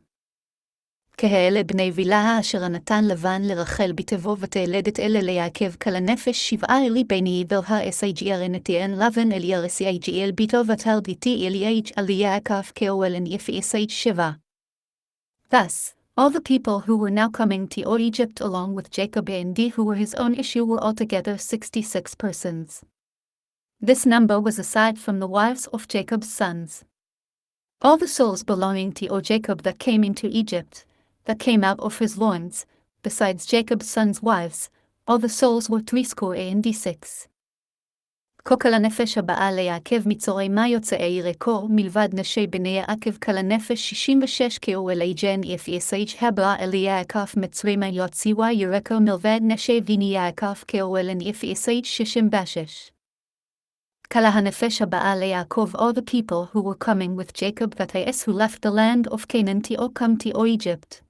כאלה בני בלהה אשר נתן לבן לרחל בתבוא ותלדת אלה ליעקב כל הנפש 7 אלי בני ולהה אסג'ר נתיאן לבן אלייר אסג'ל ביתו ותלדיתי אליאג' אלי יעקב כאוהלן יפי אסג' 7. Thus, all the people who were now coming to Egypt along with Jacob and who were his own issue were altogether 66 persons. This number was aside from the wives of Jacob's sons. All the souls belonging to Jacob that came into Egypt, that came out of his loins, besides Jacob's sons' wives, all the souls were 66. כל הנפש הבאה ליעקב מצורמה יוצאי ירקו מלבד נשי בני יעקב כל הנפש 66 כאוהלי ג'ן יפי אסג' הבאה אלי יעקב מצרימה יוציאו ירקו מלבד נשי בני יעקב כאוהלן יפי אסג' 66. כל הנפש הבאה ליעקב all the people who were coming with Jacob that who left the land of Canaan to come to Egypt.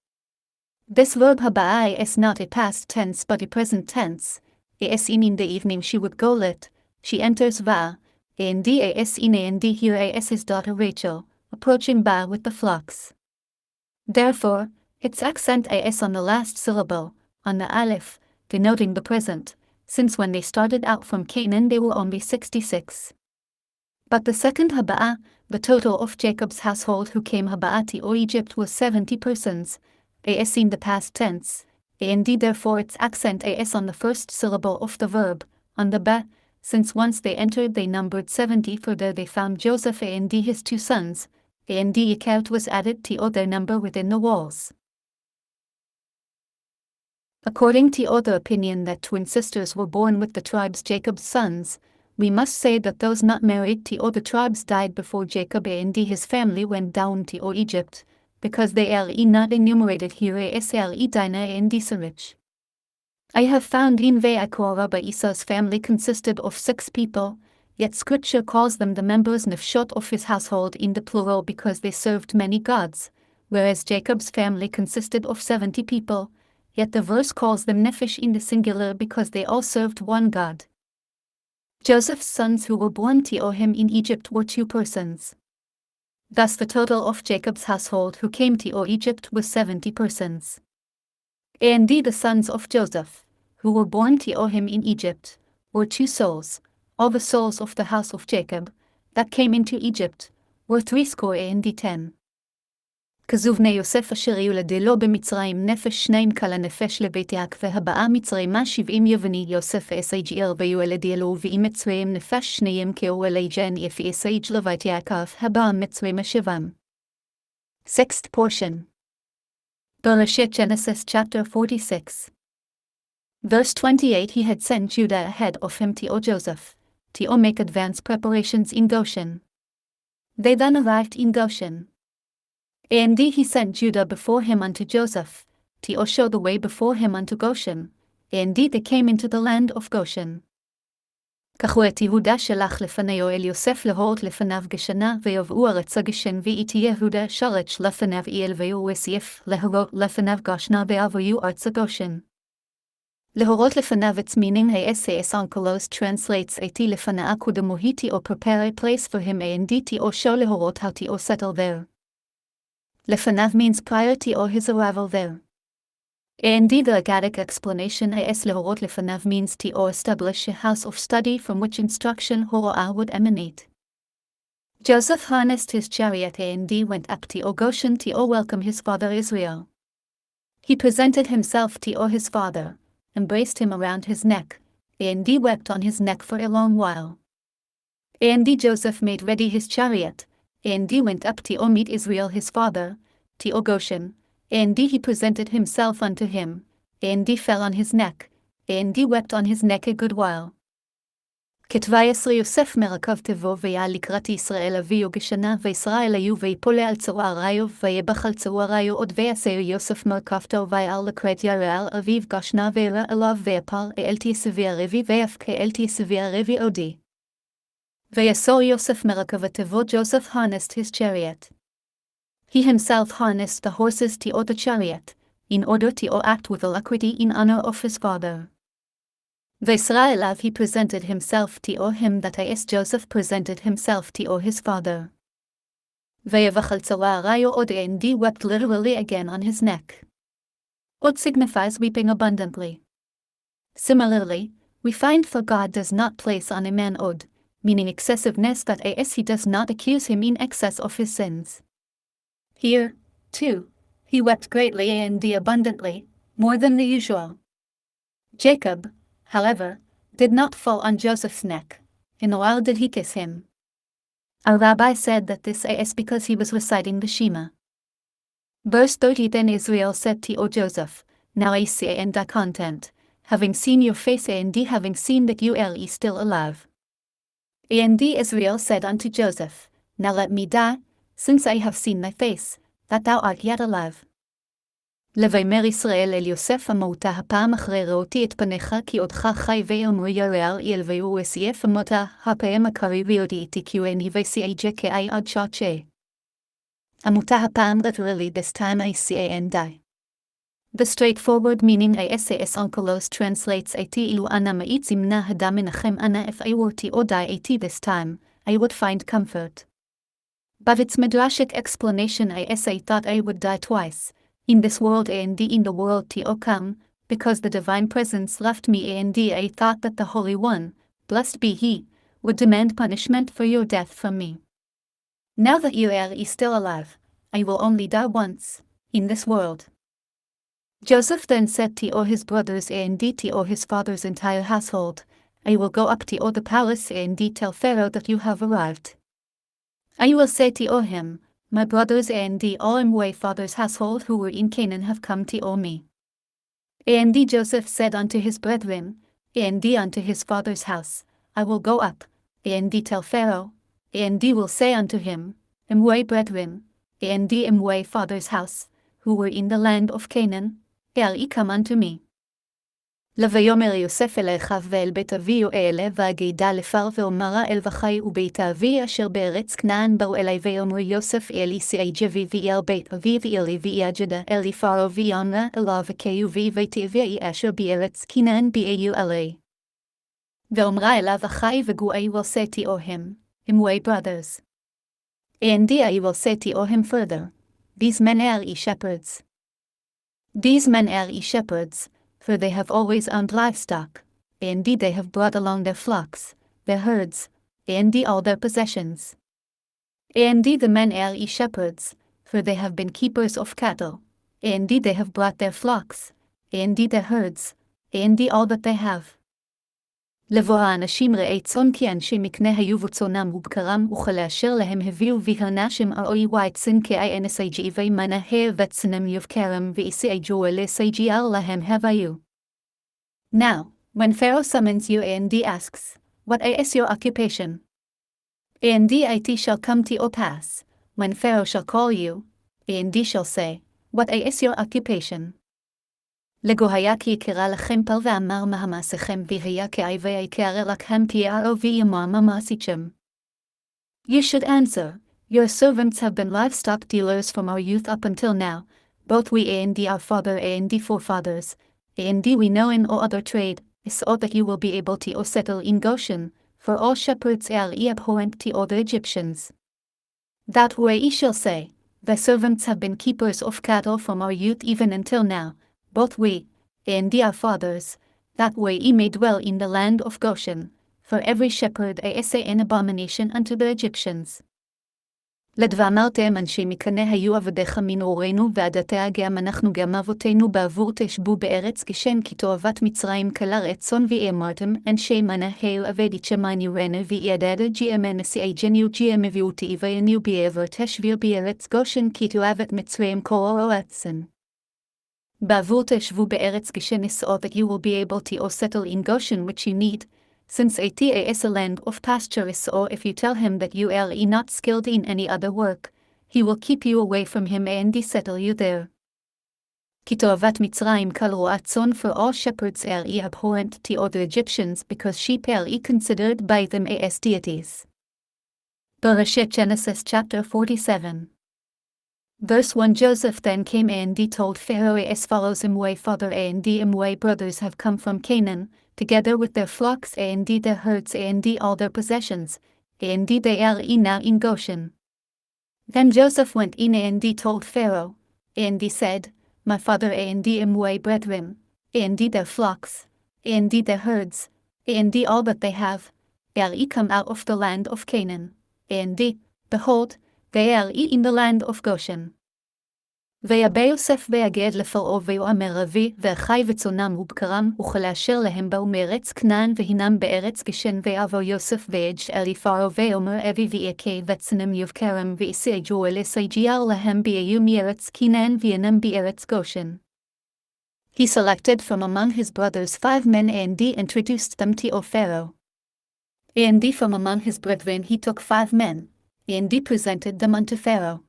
This verb habaa is not a past tense but a present tense. In the evening she would go lit. She enters Va, and here as his daughter Rachel, approaching Ba with the flocks. Therefore, its accent as on the last syllable, on the aleph, denoting the present, since when they started out from Canaan they were only 66. But the second Haba'ah, the total of Jacob's household who came Haba'ah to Egypt was 70 persons, as in the past tense, and therefore its accent as on the first syllable of the verb, on the Ba, since once they entered they numbered 70 for there they found Joseph and his 2 sons, and a count was added to their number within the walls. According to the opinion that twin sisters were born with the tribes Jacob's sons, we must say that those not married to the tribes died before Jacob and his family went down to Egypt, because they are not enumerated here as Dinah and Disarich. I have found in Vayigash Esau's family consisted of 6 people, yet scripture calls them the members nefshot of his household in the plural because they served many gods, whereas Jacob's family consisted of 70 people, yet the verse calls them nefesh in the singular because they all served one God. Joseph's sons who were born to him in Egypt were 2 persons. Thus the total of Jacob's household who came to Egypt was 70 persons. And the sons of Joseph, who were born to him in Egypt, were 2 souls, all the souls of the house of Jacob, that came into Egypt, were 10. כזובני יוסף אשר יולדלו במצרים נפש 2 כל הנפש לבית יעקב הבאה מצרימה 70 יווני יוסף אסג'ר ויולדלו ואם מצרים נפש 2 כאוהלי ג'ן יפי אסג' לבית יעקב הבאה מצרימה 7. Sixth portion. Bereshit Genesis chapter 46. Verse 28 He had sent Judah ahead of him to Joseph, to make advance preparations in Goshen. They then arrived in Goshen. And he sent Judah before him unto Joseph, to show the way before him unto Goshen, and they came into the land of Goshen. כך הוא את יהודה שלח לפניו אל יוסף להורות לפניו גשנה ויבואו ארצה גשן ואיתי יהודה שרץ לפניו אל ויהו יוסף להורות לפניו גשנה ויבואו ארצה גושן. להורות לפניו its meaning as Onkelos translates ati לפנאה קודמוהיתי or prepare a place for him and to show להורות how to settle there. Lefanav means prior to his arrival there. And the Agadic explanation as lehorot lefanav means to establish a house of study from which instruction horoah would emanate. Joseph harnessed his chariot and went up to Goshen to welcome his father Israel. He presented himself to his father, embraced him around his neck, and wept on his neck for a long while. And Joseph made ready his chariot, and went up to meet Israel his father, to Goshen, and he presented himself unto him, and fell on his neck, and wept on his neck a good while. כתבי יוסף מרכב תבוא ויה לקראת ישראל אביו גשנה וישראל היו ויפולה על צועריו ויבח על צועריו עוד ויעשה יוסף מרכבתו ויעל לקראת ירעל אביו גשנה וירא אליו ויפל אל תיסבי הרבי ויפקה אל תיסבי הרבי עודי. Vayasor Yosef Merakavativo Joseph harnessed his chariot. He himself harnessed the horses to the chariot, in order to act with alacrity in honor of his father. Vaisraelav he presented himself to him that as Joseph presented himself to his father. Vayavach al rayo od and wept literally again on his neck. Od signifies weeping abundantly. Similarly, we find for God does not place on a man od, meaning excessiveness, that as he does not accuse him in excess of his sins. Here, too, he wept greatly and abundantly, more than the usual. Jacob, however, did not fall on Joseph's neck, in a while did he kiss him. Our rabbi said that this is because he was reciting the Shema. Verse 30. Then Israel said to Joseph, now I see and the content, having seen your face and having seen that you are still alive. And Israel said unto Joseph, now let me die, since I have seen thy face, that thou art yet alive. ויאמר ישראל אל יוסף המותה הפעם אחרי ראותי את פניך כי עודך חי ואמרו ירער ילווהו אסייף המותה הפעם הקריב יודי תקיעני וסייג'ה כאי עד שעה. המותה הפעם literally this time I see and die. The straightforward meaning is onkelos translates it ilu ana ma'it zimna hada menachem ana if I were to or die this time, I would find comfort. But its midrashic explanation I thought I would die twice, in this world and in the world to come, because the divine presence left me and I thought that the Holy One, blessed be He, would demand punishment for your death from me. Now that you are still alive, I will only die once, in this world. Joseph then said to his brothers and to his father's entire household, I will go up to the palace and tell Pharaoh that you have arrived. I will say to him, my brothers and all my father's household who were in Canaan have come to me. And Joseph said unto his brethren, and unto his father's house, I will go up, and tell Pharaoh, and will say unto him, my brethren, and my father's house, who were in the land of Canaan, come unto me. ויאמר יוסף אל אחיו ואל בית אבי אעלה ואגידה לפר ואומרה אל וחי ובית אבי אשר בארץ כנען באו אלי ויאמרו יוסף אלי סייג'בי ואל בית אבי ואלי ויאג'דה אלי פרו ויאמרה אלה וקיו ובית אבי אשר בארץ כנען באיו אלי. ואומרה אליו אחי וגוי will say to him, my brothers. And I will say to him further, these men are shepherds. These men are shepherds, for they have always owned livestock, and they have brought along their flocks, their herds, and all their possessions. And the men are shepherds, for they have been keepers of cattle, and they have brought their flocks, and their herds, and all that they have. לבוא האנשים רעי צאן כי אנשי מקנה היו וצאנם ובקרם וכלאשר להם הביאו והנשם אוי ויצן כאנסי ומנה וצנם יבקרם ואיסי ג'ואלה סייג'יאל להם הביו. Now, when Pharaoh summons you and asks, what is your occupation? And it shall come to pass, when Pharaoh shall call you, and shall say, what is your occupation? לגוהיה כי יקרא לכם פל ואמר מה מעשיכם והיה כאי ויקרא לכם כי יערו ויאמר מה מעשיכם. You should answer, your servants have been livestock dealers from our youth up until now, both we and our father and forefathers, and we know in all other trade, so that you will be able to settle in Goshen, for all shepherds are abhorrent to all the Egyptians. That way ye shall say, thy servants have been keepers of cattle from our youth even until now, both we, and our fathers, that way ye may dwell in the land of Goshen, for every shepherd is an abomination unto the Egyptians. לדבאמרתם אנשי מקנה היו עבדיך מנעורינו ועדתה גם אנחנו גם אבותינו בעבור תשבו בארץ גשם כי תועבת מצרים כלה רצון ואמרתם אנשי מנה היו עבדית שמיינו רנה וידדה ג'מנסי ג'ניו ג'מביאותי ויניו בעבר תשביר בארץ גושן כי תועבת מצרים כל רצון. בעבור תשבו בארץ גשן so that you will be able to settle in Goshen which you need, since it is a land of pasture so if you tell him that you are not skilled in any other work, he will keep you away from him and settle you there. כי תועבת מצרים כל רועת צאן for all shepherds are abhorrent to all the Egyptians because sheep are considered by them as deities. Bereshit Genesis chapter 47. Verse 1 Joseph then came and told Pharaoh as follows my father and my brothers have come from Canaan, together with their flocks and their herds and all their possessions, and they are now in Goshen. Then Joseph went in and told Pharaoh, and said, My father and my brethren, and their flocks, and their herds, and all that they have, are come out of the land of Canaan, and behold, they are in the land of Goshen. ויבא יוסף ויגד לפרעה ויאמר אבי ואחי וצונם ובקרם וכלאשר להם באו מארץ כנען והינם בארץ גשן ויעבור יוסף ויג'ל לפרעה ויאמר אבי ויכה וצונם יבקרם ויסג'ו לסג'ייר להם ביהיו מארץ כנען וינם בארץ Goshen. He selected from among his brothers 5 men and introduced them to Pharaoh. And from among his brethren he took 5 men, and presented them unto Pharaoh.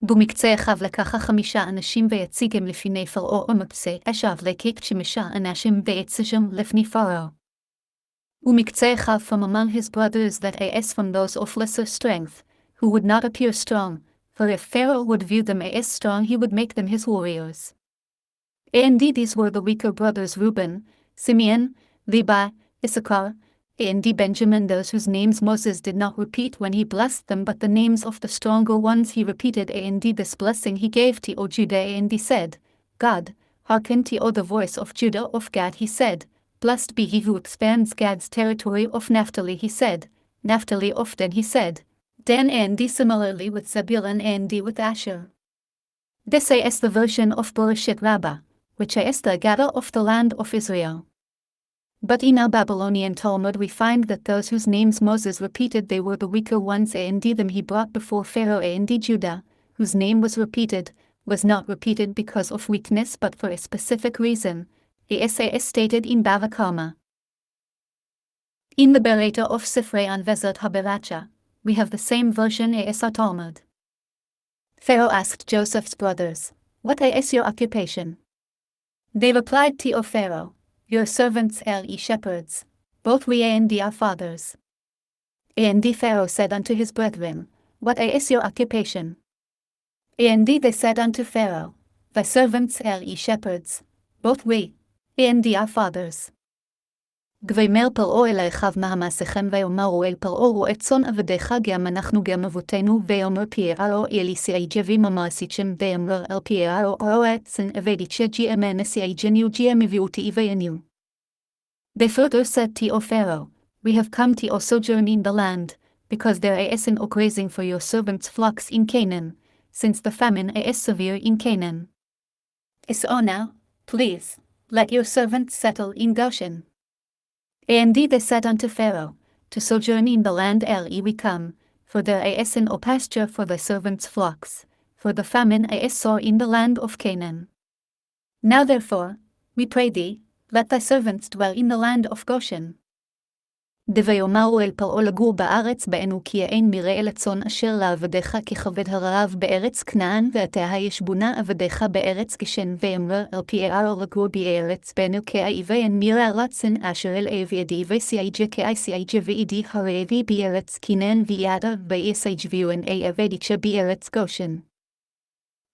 במקצה אחיו לקחה 5 אנשים ויציגם לפני פרעה ומקצה אשיו לקח 5 אנשים ויציגם לפני פרעה. ומקצה אחיו from among his brothers that as from those of lesser strength, who would not appear strong, for if Pharaoh would view them as strong he would make them his warriors. And these were the weaker brothers Reuben, Simeon, Levi, Issachar, and Benjamin, those whose names Moses did not repeat when he blessed them, but the names of the stronger ones he repeated. And this blessing he gave to Judah, and he said, God, hearken to the voice of Judah. Of Gad he said, Blessed be he who expands Gad's territory. Of Naphtali he said, Naphtali. Of Dan he said, Dan. And similarly with Zebulun and with Asher. This is the version of Bereshit Rabbah, which is the Gada of the land of Israel. But in our Babylonian Talmud we find that those whose names Moses repeated, they were the weaker ones, and them he brought before Pharaoh. And Judah, whose name was repeated, was not repeated because of weakness but for a specific reason, as stated in Bava Kama. In the Bereta of Sifrei Anvezot HaBeracha, we have the same version as our Talmud. Pharaoh asked Joseph's brothers, What is your occupation? They replied to Pharaoh, Your servants are shepherds, both we and our fathers. And Pharaoh said unto his brethren, What is your occupation? And they said unto Pharaoh, Thy servants are shepherds, both we and our fathers. ויאמר פרעה אל אחיו מה מעשיכם ויאמרו אל פרעה רועה צאן עבדיך גם אנחנו גם אבותינו ויאמר פרעה אל יסעג'בים מה עשיתם ויאמר אל פרעה רועה צאן עבדיך ג'ם נסיעג'ניו ג'ם מביאותי ויניו. They further said to Pharaoh, We have come to sojourn in the land, because there is no grazing for your servants' flocks in Canaan, since the famine is severe in Canaan. So now, please, let your servants settle in Goshen. And they said unto Pharaoh, To sojourn in the land we come, for there is no pasture for thy servants' flocks, for the famine is sore in the land of Canaan. Now therefore, we pray thee, let thy servants dwell in the land of Goshen. ויאמרו אל פרעה לגור בארץ באנו כי אין מרעה לצאן אשר לעבדיך ככבד הרעב בארץ כנען ועתה ישבונה עבדיך בארץ גשן ויאמר אל פרעה לגור בארץ באנו כי ואין מרעה לצאן אשר אל עבדי וסייג'ה כי ואידי הרעבי בארץ כנען וידע ויסייג'ביון עבדיך בארץ Goshen.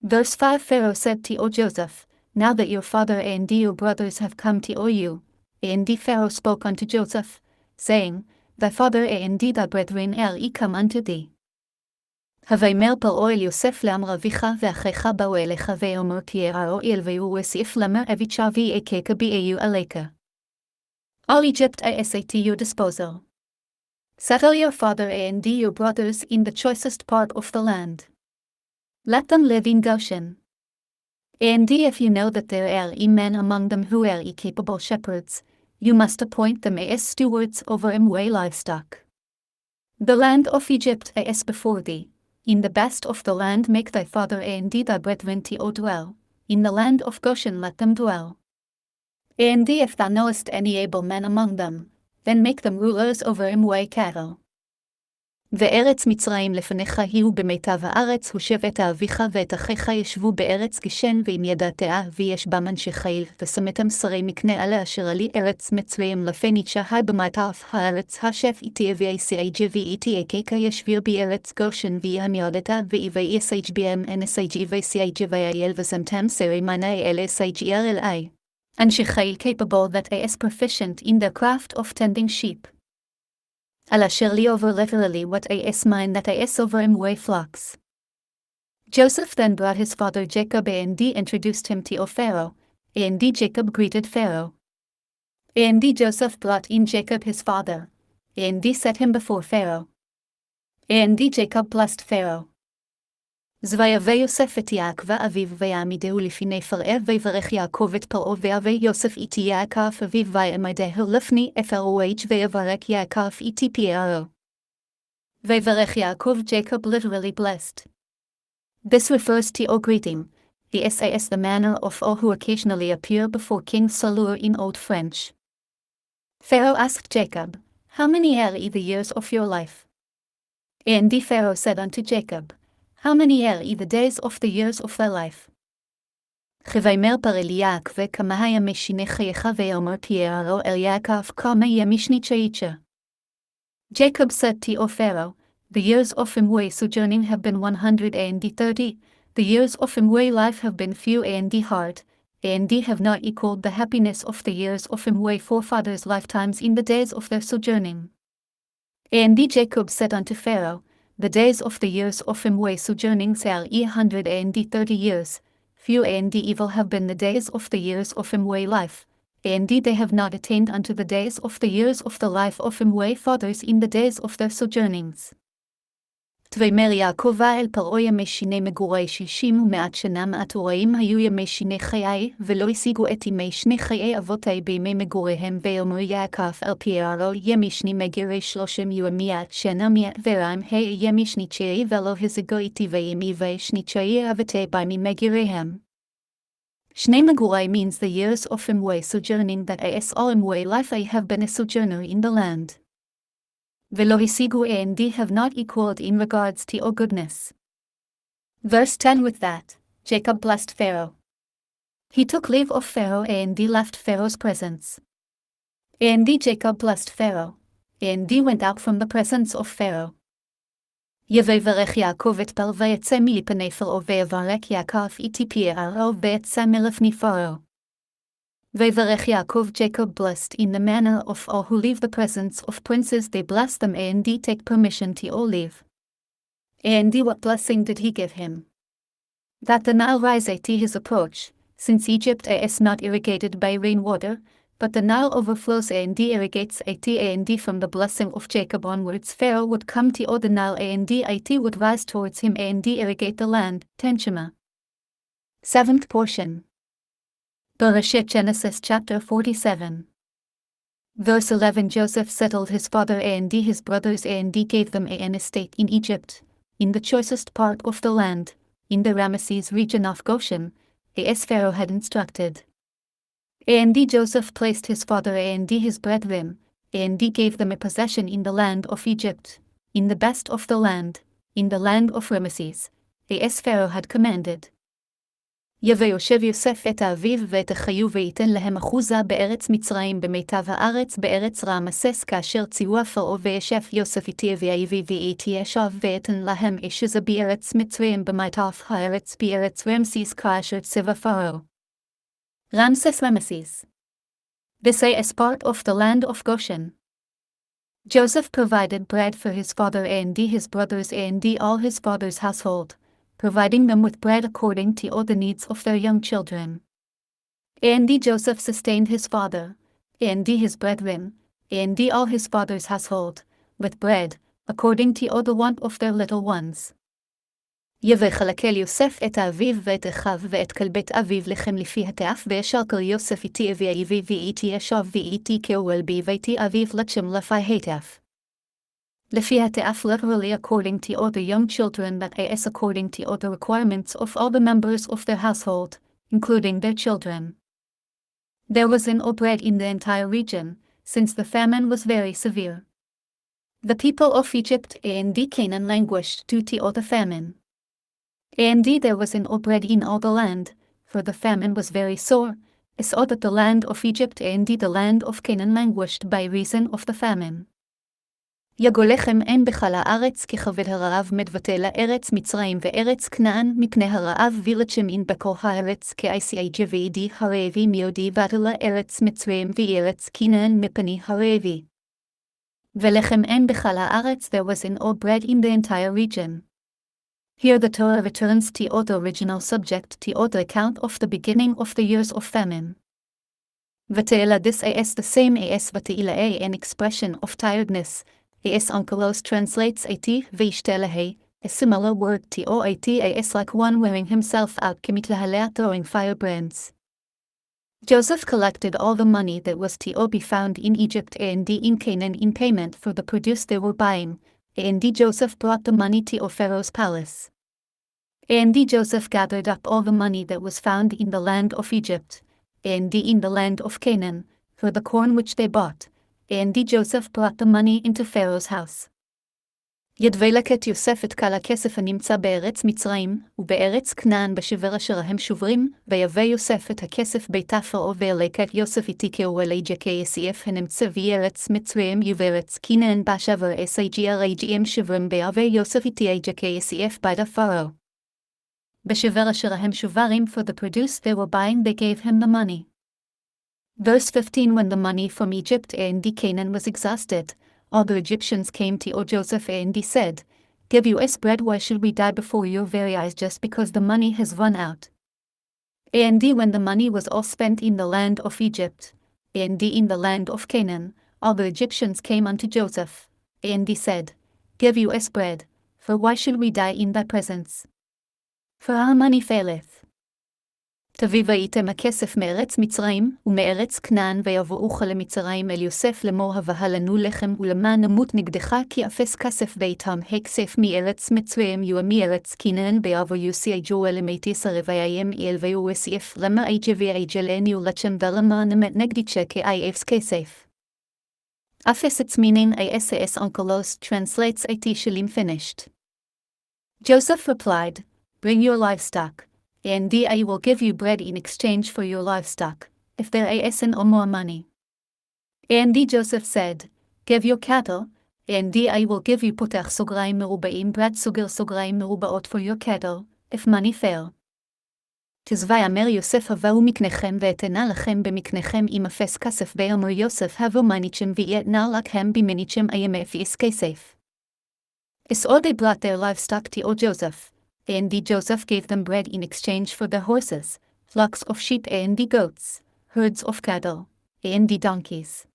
Verse 5 Pharaoh said to Joseph, Now that your father and your brothers have come to you, and Pharaoh spoke unto Joseph, saying, Thy father and thy brethren are come unto thee. ויאמר פרעה אל יוסף לאמר אביך ואחיך באו אליך ויאמר פרעה אל ויוסיף לאמר אביך ויכך באיו עליך. All Egypt is at your disposal. Settle your father and your brothers in the choicest part of the land. Let them live in Goshen. And if you know that there are men among them who are capable shepherds, you must appoint them as stewards over livestock. The land of Egypt is before thee. In the best of the land make thy father and thy brethren to dwell. In the land of Goshen let them dwell. And if thou knowest any able men among them, then make them rulers over cattle. וארץ מצרים לפניך היו במיטב הארץ הושב את אביך ואת אחיך ישבו בארץ גשן ואם ידעתה ויש בה אנשי חיל ושמתם שרי מקנה עלי אשר עלי ארץ מצרים לפניך במיטב הארץ השב איתי ויסייג'ה ואיתי אככה ישביר בארץ גושן ויהם ידעתה ויסייג' בהם אנסייג'י ויסייג'ה ויעל ושמתם שרי מנה אלה סייג'י אלי. Anshi Chayil capable that is proficient in the craft of tending sheep. Al asher li over literally what as mine that as over him way flocks. Joseph then brought his father Jacob and introduced him to Pharaoh, and Jacob greeted Pharaoh. And Joseph brought in Jacob his father, and set him before Pharaoh. And Jacob blessed Pharaoh. Zvayave Yosef et Yaakov aviv vayamideu lifnei Pharaoh vayvarech Yaakov et Paro ve'ave Yosef iti Yaakov aviv vayamidehu lifnei Pharaoh vayavarech Yaakov iti Paro. Vayvarech Yaakov Jacob literally blessed. This refers to O greeting, the SAS the manner of all who occasionally appear before King Saul in Old French. Pharaoh asked Jacob, "How many are the years of your life?" And Pharaoh said unto Jacob, "How many are the days of the years of thy life?" Chevaymer par Yaakov kama haya meshine chayecha ve'omer Piero el Yaakov kama yemishni chaicha. Jacob said to Pharaoh, "The years of Imwe sojourning have been 130, the years of Imwe life have been few and hard, and have not equaled the happiness of the years of Imwe forefathers' lifetimes in the days of their sojourning." And Jacob said unto Pharaoh, "The days of the years of Imwe sojournings are 130 years, few and evil have been the days of the years of Imwe life, and they have not attained unto the days of the years of the life of Imwe fathers in the days of their sojournings." ויאמר יעקב אל פרעה ימי שני מגורי 60 ומעט שנה מעט ורעים היו ימי שני חיי, ולא השיגו את ימי שני חיי אבותי בימי מגוריהם, ויאמר יעקב אל פרעה ימי שני מגורי 30 ומעט שנה מעט ורעים ימי שני תשיעי, ולא השיגו איתי וימי ושני תשיעי אבותי בימי מגוריהם. Shnei Megurai means the years of Imwe sojourning that as all Imwe life I have been a sojourner in the land. Velo hisigu and have not equaled in regards to goodness. Verse 10. With that, Jacob blessed Pharaoh. He took leave of Pharaoh and left Pharaoh's presence. And Jacob blessed Pharaoh, and went out from the presence of Pharaoh. Yevavarech Yaakov et Pal vayetze milipnei Pharaoh veyavarech Yaakov iti Paro vayetze milifnei Pharaoh. Vayivarech Yaakov Jacob blessed in the manner of all who leave the presence of princes, they bless them and take permission to all leave. And what blessing did he give him? That the Nile rise at his approach, since Egypt is not irrigated by rainwater, but the Nile overflows and irrigates at and from the blessing of Jacob onwards Pharaoh would come to the Nile and it would rise towards him and irrigate the land. Tenshima. 7th portion. Bereshit Genesis chapter 47. Verse 11. Joseph settled his father and his brothers and gave them an estate in Egypt, in the choicest part of the land, in the Ramesses region of Goshen, as Pharaoh had instructed. And Joseph placed his father and his brethren, and gave them a possession in the land of Egypt, in the best of the land, in the land of Ramesses, as Pharaoh had commanded. יביישב יוסף את אביו ואת אחיו וייתן להם אחוזה בארץ מצרים במיטב הארץ בארץ רעמסס כאשר ציווה פרעה וישב יוסף איתי אביו ואיתי ישב ויתן להם אחוזה בארץ מצרים במיטב הארץ בארץ רעמסס כאשר ציווה פרעה. Ramses Ramesses. This is part of the land of Goshen. Joseph provided bread for his father and his brothers and all his father's household, providing them with bread according to all the needs of their young children. And Joseph sustained his father, and his brethren, and all his father's household, with bread, according to all the want of their little ones. יבחלקל יוסף את אביו ואת אחיו ואת כלבת אביו לכם לפי התאף וישלקל יוסף איתי אביו ואיתי ישב ואיתי כאוהל בביתי אביו לשם לפי התאף. לפי התאף literally according to all the young children that is according to all the requirements of all the members of their household, including their children. There was no bread in the entire region, since the famine was very severe. The people of Egypt and Canaan languished due to all the famine. And there was no bread in all the land, for the famine was very sore, so that the land of Egypt and the land of Canaan languished by reason of the famine. יגולכם אין בכל הארץ ככבד הרעב מדבטל לארץ מצרים וארץ כנען מפני הרעב וילדשם אין בכל הארץ כאיסי ג'ווידי הרעבי מיודי ותלה ארץ מצרים וארץ כנען מפני הרעבי. Velechem en bechal haaretz, there was in all bread in the entire region. Here the Torah returns to the original subject, to the account of the beginning of the years of famine. V'te'ela this as the same as v'te'ila an expression of tiredness, as Onkelos translates at v'ishtelahe, a similar word to as like one wearing himself out kemitlahalea throwing firebrands. Joseph collected all the money that was to be found in Egypt and in Canaan in payment for the produce they were buying, and Joseph brought the money to Pharaoh's palace. And Joseph gathered up all the money that was found in the land of Egypt, and in the land of Canaan, for the corn which they bought, and Joseph brought the money into Pharaoh's house. ידבלק את יוסף את כל הכסף הנמצא בארץ מצרים, ובארץ כנען בשבר אשר הם שוברים, ויבא יוסף את הכסף ביתה פרעה ואלק את יוסף איתי כאוהלי ג'קי יסיף הנמצא בארץ מצרים ובארץ כנען בשבר SAGRAGM שברים ויבא יוסף איתי ג'קי יסיף ביתה פרעה. בשבר אשר הם שוברים for the produce they were buying they gave him the money. Verse 15 When the money from Egypt and Canaan was exhausted, all the Egyptians came to Joseph and said, Give us bread, why should we die before your very eyes just because the money has run out? And when the money was all spent in the land of Egypt, and in the land of Canaan, all the Egyptians came unto Joseph, and said, Give us bread, for why should we die in thy presence? For our money faileth. תביא ויתם הכסף מארץ מצרים, ומארץ כנען ויבואוך למצרים אל יוסף לאמור הבאה לנו לחם ולמען נמות נגדך כי אפס כסף ביתם הכסף מארץ מצרים ומארץ כנען ויבוא יוסיג'ו למתיס הרוויים אל ויוסיף למה אג'לני ולצ'ם ולמה נמת נגדיצ'ה כאיפס כסף. Afis its meaning as Onkelos translates at shalim finished. Joseph replied, Bring your livestock, and I will give you bread in exchange for your livestock, if there is or more money. And Joseph said, Give your cattle, and I will give you potach sograim merubaim bread sugar sograim merubaot for your cattle, if money fail. תזווה יוסף הבאו מקנכם ואתנה לכם במקנכם אם אפס כסף ואמר יוסף הבו מניצ'ם ויתנה לכם במניצ'ם איים אפס כסף. As all they brought their livestock to Joseph, and Joseph gave them bread in exchange for their horses, flocks of sheep and goats, herds of cattle, and donkeys.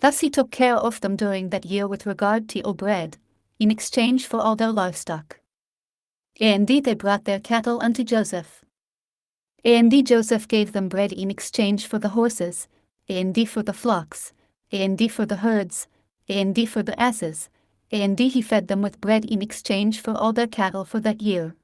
Thus he took care of them during that year with regard to bread, in exchange for all their livestock. And they brought their cattle unto Joseph. And Joseph gave them bread in exchange for the horses, and for the flocks, and for the herds, and for the asses, and he fed them with bread in exchange for all their cattle for that year.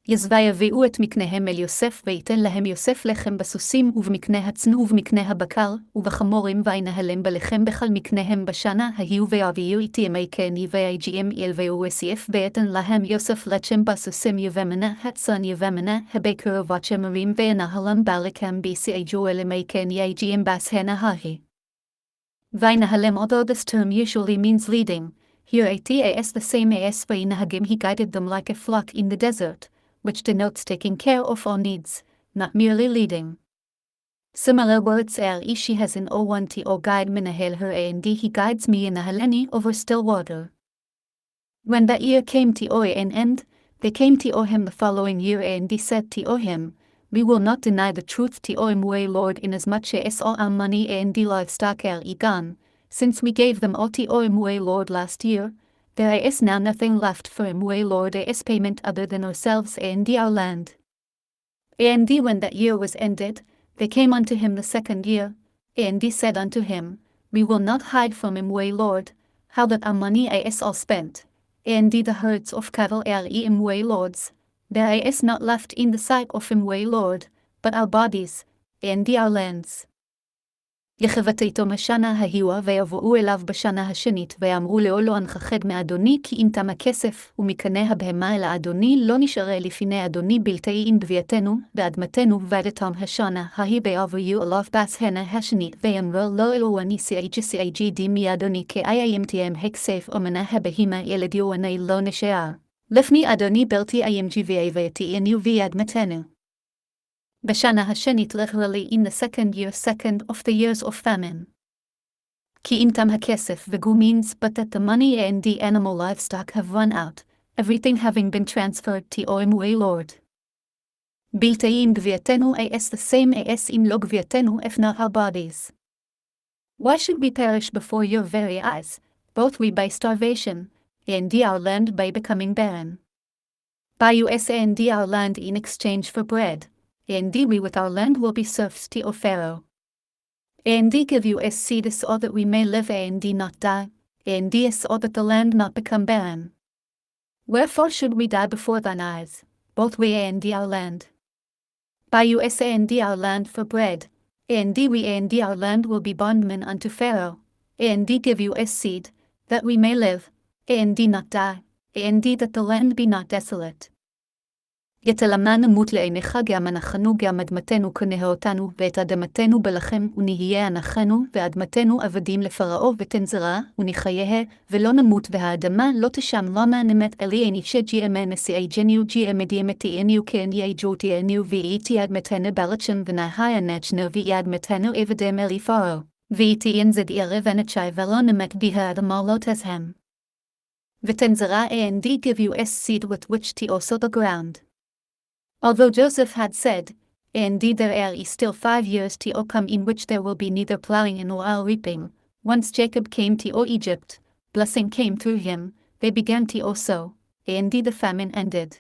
יזווה יביאו את מקניהם אל יוסף ויתן להם יוסף לחם בסוסים ובמקנה הצנו ובמקנה הבקר ובחמורים וינהלם בלחם בכל מקניהם בשנה ההיו ויביאו איתי ימי קני ויג'ם אל ויוסף ויתן להם יוסף לצ'ם בסוסים יבמנה הצאן יבמנה הבקר וצ'מרים וינהלם בלחם ביסעג'ו אל ימי קני יג'ם בשנה ההי. Vayigash, although this term usually means leading, here as the same as Vayigash he guided them like a flock in the desert, which denotes taking care of all needs, not merely leading. Similar words she has in O1 to guide minahel her and he guides me in Nahaleni over still water. When that year came to an end, they came to him the following year and said to him, We will not deny the truth to way Lord inasmuch as all our money and livestock are gone, since we gave them all to way Lord last year, there is now nothing left for way Lord as payment other than ourselves and our land. And when that year was ended, they came unto him the second year, and said unto him, We will not hide from way Lord, how that our money is all spent, and the herds of cattle are way Lord's. There is not left in the sight of way Lord, but our bodies, and our lands. יחבטאיתו משנה ההיווה ויבואו אליו בשנה השנית ואמרו לאולו אנחחד מאדוני כי אם תם הכסף ומקנה הבהמה אל האדוני לא נשארה לפני אדוני בלתי עם בביתנו באדמתנו ועדתם השנה ההיא ויבואו אליו בשנה השנית ואמרו לא אלו אני סעג'די מאדוני כי איימתיהם הכסף ומנה הבהמה ילדיו אני לא נשאר. לפני אדוני בלתי איימג'י ויתיענו באדמתנו. Bashana Hashanit literally in the second year of the years of famine. Ki intam hakesef v'gu means but that the money and the animal livestock have run out, everything having been transferred to Oimwe Lord. Biltaim gviatenu as the same as im lo gviatenu if not our bodies. Why should we perish before your very eyes, both we by starvation, and our land by becoming barren? Buy us and our land in exchange for bread, and we with our land will be serfs to O Pharaoh. And give us seed is all that we may live and not die, and is all that the land not become barren. Wherefore should we die before thine eyes, both we and our land? Buy us and our land for bread, and we and our land will be bondmen unto Pharaoh, and give us seed, that we may live, and not die, and that the land be not desolate. יתלמנו מות לעיניך גם אנחנו גם אדמתנו קנה אותנו ואת אדמתנו בלחם ונהיה אנחנו ואדמתנו עבדים לפרעה ותנזרה ונחיה ולא נמות והאדמה לא תשם למה נמת אליני שג'יאמן נשיאי ג'ניו ג'יאמדיאמתיאניו כן יג'ותיאניו ואיתי אדמתנו בלצ'ן ונהיה נצ'נו ואדמתנו עבדם אלי פרעה ואיתי אנזד ערב ונצ'י ולא נמת בהאדמה לא תזהם. ותנזרה and give us seed with which to also the ground. Although Joseph had said, indeed there is still 5 years to come in which there will be neither plowing nor reaping, once Jacob came to Egypt, blessing came through him, they began to sow, indeed the famine ended.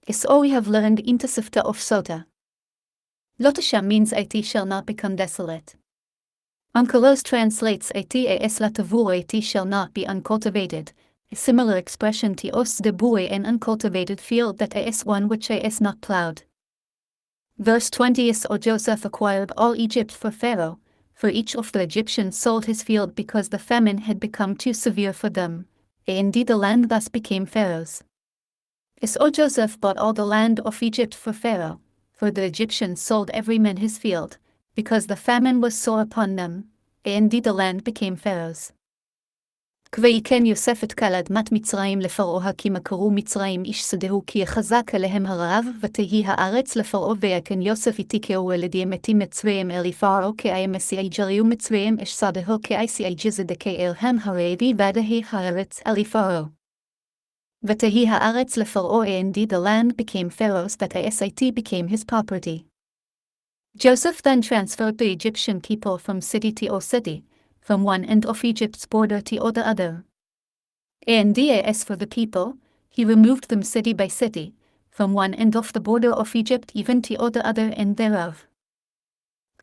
Is all we have learned in Tosefta of Sota. Lotasham means it shall not become desolate. Onkelos translates it as latavur it shall not be uncultivated. A similar expression to os de bue an uncultivated field that is one which is not plowed. Verse 20 is O Joseph acquired all Egypt for Pharaoh, for each of the Egyptians sold his field because the famine had become too severe for them, indeed the land thus became Pharaoh's. Is O Joseph bought all the land of Egypt for Pharaoh, for the Egyptians sold every man his field, because the famine was sore upon them, indeed the land became Pharaoh's. ויכן יוסף את כל אדמת מצרים לפרעה כי מכרו מצרים איש שדהו כי יחזק עליהם הרעב ותהי הארץ לפרעה ויכן יוסף יתיקהו ולדי מתי מצרים אלי פרעה כאי מסיעי ג'ריו מצרים איש שדהו כאי סיעי ג'זדקי אלהם הרעבי ודהי הארץ אלי פרעה. ותהי הארץ לפרעה indeed the land became Pharaoh's that it became his property. Joseph then transferred the Egyptian people from city to city, from one end of Egypt's border to the other. And as for the people, he removed them city by city, from one end of the border of Egypt even to the other end thereof.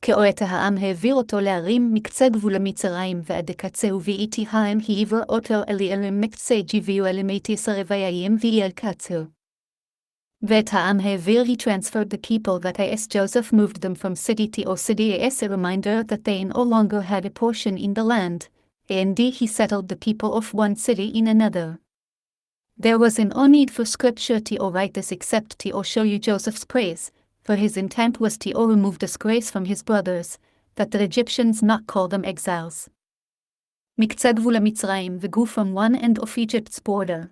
כעת העם העביר אותו לערים מקצה גבול מצרים ועד קצהו ואיתי העם העביר אותו אל ערים מקצה ג'ביו אל מתי סרביים ואל קצהו. ואת העם העביר he transferred the people that as Joseph moved them from city to city as a reminder that they no longer had a portion in the land, and he settled the people of one city in another. There was no need for scripture to write this except to show you Joseph's praise, for his intent was to remove disgrace from his brothers, that the Egyptians not call them exiles. מקצה גבול מצרים וגו from one end of Egypt's border.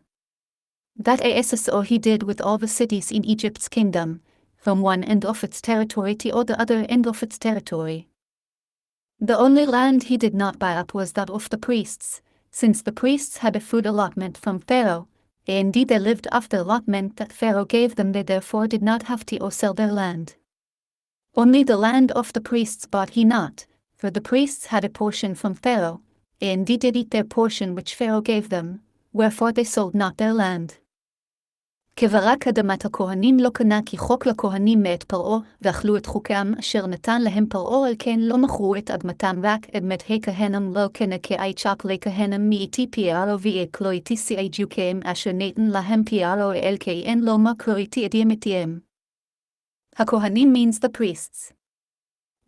That is all he did with all the cities in Egypt's kingdom, from one end of its territory to the other end of its territory. The only land he did not buy up was that of the priests, since the priests had a food allotment from Pharaoh, indeed they lived off the allotment that Pharaoh gave them, they therefore did not have to sell their land. Only the land of the priests bought he not, for the priests had a portion from Pharaoh, indeed did eat their portion which Pharaoh gave them, wherefore they sold not their land. כברק אדמת הכהנים לא קנה כי חוק לכהנים מאת פרעה, ואכלו את חוקם אשר נתן להם פרעה, על כן לא מכרו את אדמתם, רק אדמת הכהנם לא קנה כאי צ'ק לכהנם מאיתי פרעה ואכלו איתי סיעי ג'וקיהם אשר נתן להם פרעה אל כן לא מכרו איתי אדמתיהם. הכהנים means the priests.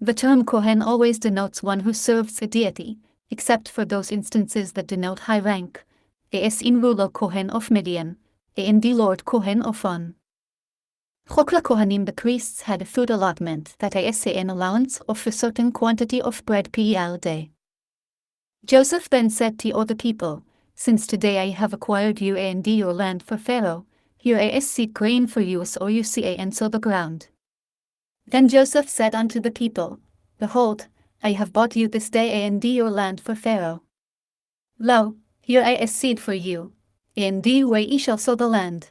The term kohen always denotes one who serves a deity, except for those instances that denote high rank, as in ruler Kohen of Midian, and the Lord Kohen of On. Chok LaKohanim, the priests had a food allotment that is an allowance of a certain quantity of bread per day. Joseph then said to all the people, since today I have acquired you and your land for Pharaoh, here is seed grain for you, so you see and sow the ground. Then Joseph said unto the people, Behold, I have bought you this day and your land for Pharaoh. Lo, here is seed for you, and where ye shall sow the land.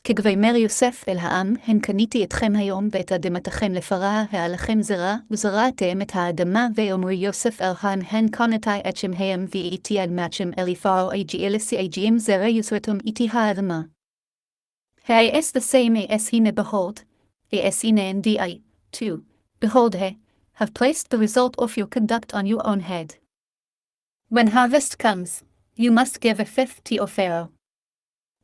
כגבימר יוסף אל העם, הן קניתי אתכם היום ואת אדמתכם לפרעה, העלכם זרע, וזרעתם את האדמה, ואומר יוסף אל העם, הן קנתי את שמהם ואיתי אדמתכם אל פרעה אג'ילסי אג'ים זרע יסרתם איתי האדמה. As the same as hine behold, as in and I, too, behold have placed the result of your conduct on your own head. When harvest comes, you must give a fifth to Pharaoh.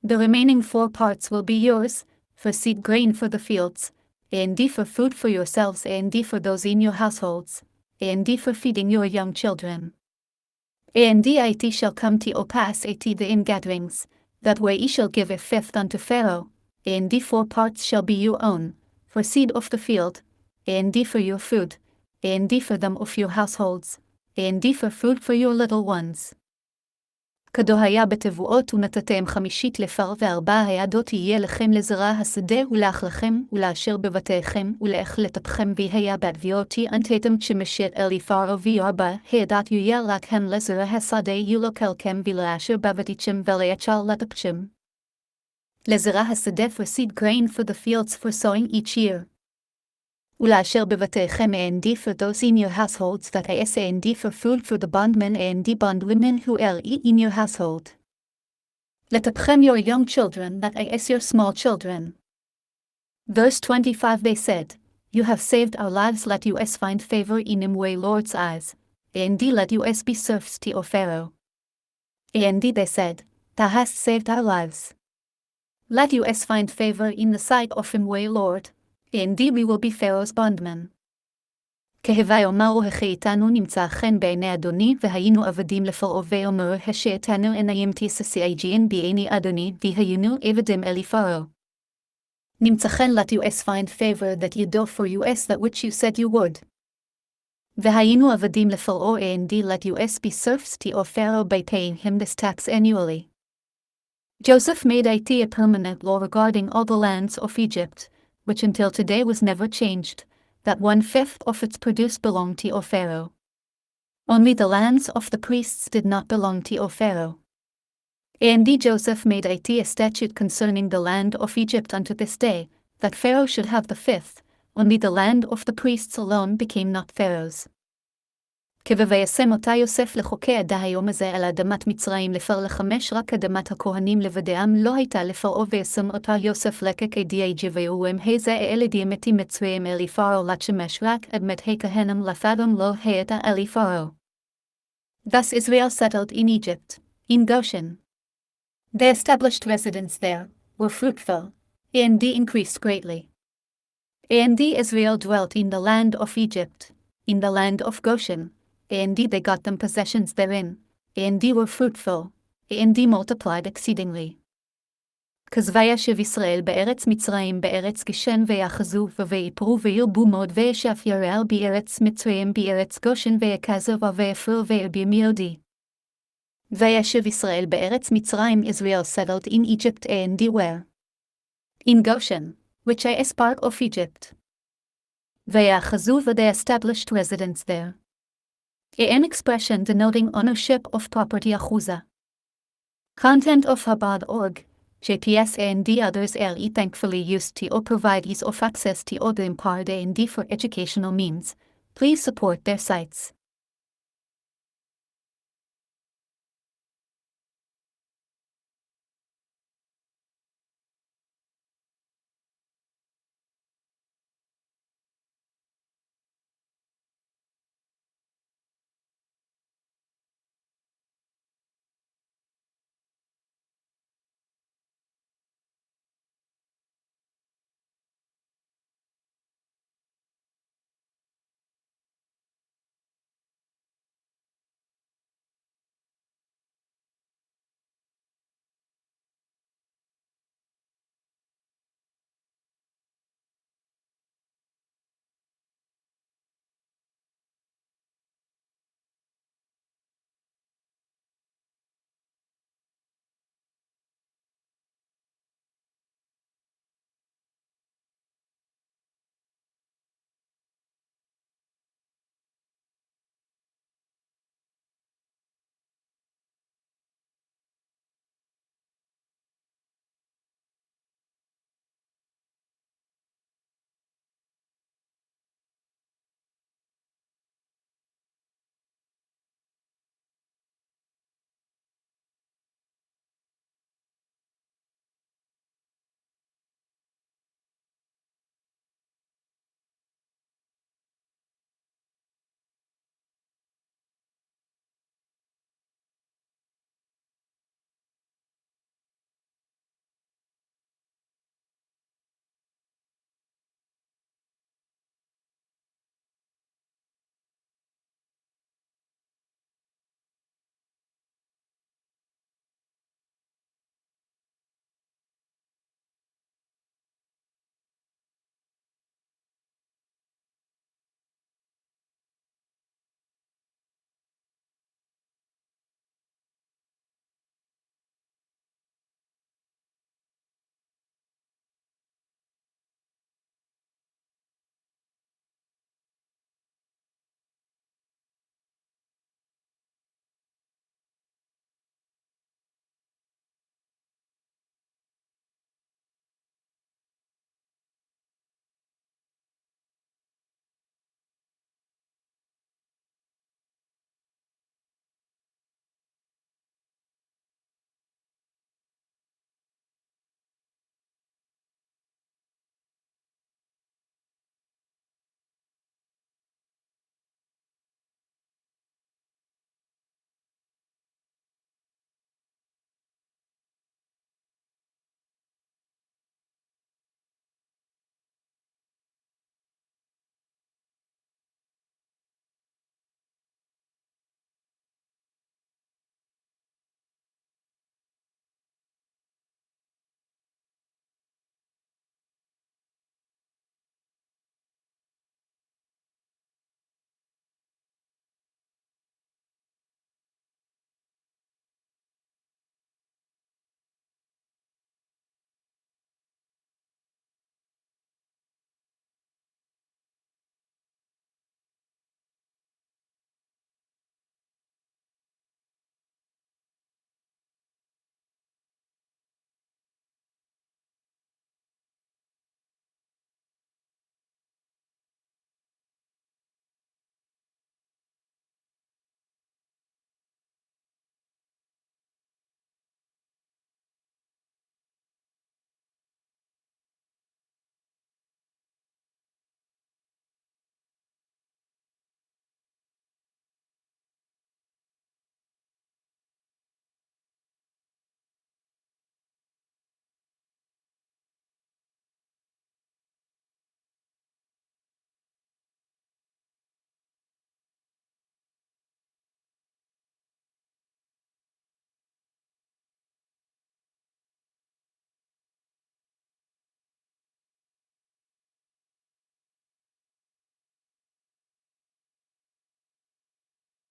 The remaining 4 parts will be yours, for seed grain for the fields, and for food for yourselves and for those in your households, and for feeding your young children. And it shall come to pass at the ingatherings, that way ye shall give a fifth unto Pharaoh, and 4 parts shall be your own, for seed of the field, and for your food, and for them of your households, and for food for your little ones. כדו היה בתבואות ונתתם חמישית לפר ו4 הידות יהיה לכם לזרע השדה ולאכלכם ולאשר בבתיכם ולאכלתכם והיה בתביאותי אנתתם כשמשת אל פרעה ו4 הידת יהיה לכם לזרע השדה יולקלכם ולאשר בבתיכם ולאצ'ל לתפכם. לזרע השדה for seed grain for the fields for sowing each year. ולאשר בבתיכם and for those in your households that is and for food for the bondmen and bondwomen who are in your household. לתפכם your young children that is your small children. Verse 25 they said, You have saved our lives, let us find favor in Lord's eyes, and let us be serfs to Pharaoh. And they said, Thou hast saved our lives. Let us find favor in the sight of Lord, and we will be Pharaoh's bondmen. כהווי אומרו החייתנו נמצא חן בעיני אדוני, והיינו עבדים לפרעה ואומר השעתנו עיניים תששאג'ין בעיני אדוני, והיינו עבדים אל פרעה. נמצא חן let us find favor that you do for us that which you said you would. והיינו עבדים לפרעה and let us be serfs to Pharaoh by paying him this tax annually. Joseph made it a permanent law regarding all the lands of Egypt, which until today was never changed, that 1/5 of its produce belonged to Pharaoh. Only the lands of the priests did not belong to Pharaoh. And Joseph made it a statute concerning the land of Egypt unto this day, that Pharaoh should have the 5th, only the land of the priests alone became not Pharaoh's. כבוישם אותה יוסף לחוקי עדה היום הזה על אדמת מצרים לפר 5 רק אדמת הכהנים לבדיהם לא הייתה לפרעה וישם אותה יוסף לקק עדי ג'וויהם היזה אלה דימתי מצרים אלי פרעה לתשמש רק אדמת הכהנם לפדם לא הייתה אלי פרעה. Thus Israel settled in Egypt, in Goshen. They established residence there, were fruitful, and increased greatly. And Israel dwelt in the land of Egypt, in the land of Goshen, and they got them possessions therein, and were fruitful, and multiplied exceedingly. כזווישב ישראל בארץ מצרים בארץ גשן ויחזו ויפרו וירבו מאוד וישב ירעל בארץ מצרים בארץ גושן ויקזו ויפרו וירבים יודי. וישב ישראל בארץ מצרים Israel settled in Egypt and were in Goshen, which is part of Egypt. ויחזו they established residence there. An expression denoting ownership of property achuza. Content of Chabad.org, JPS and others are thankfully used to or provide ease of access to or the impart and for educational means. Please support their sites.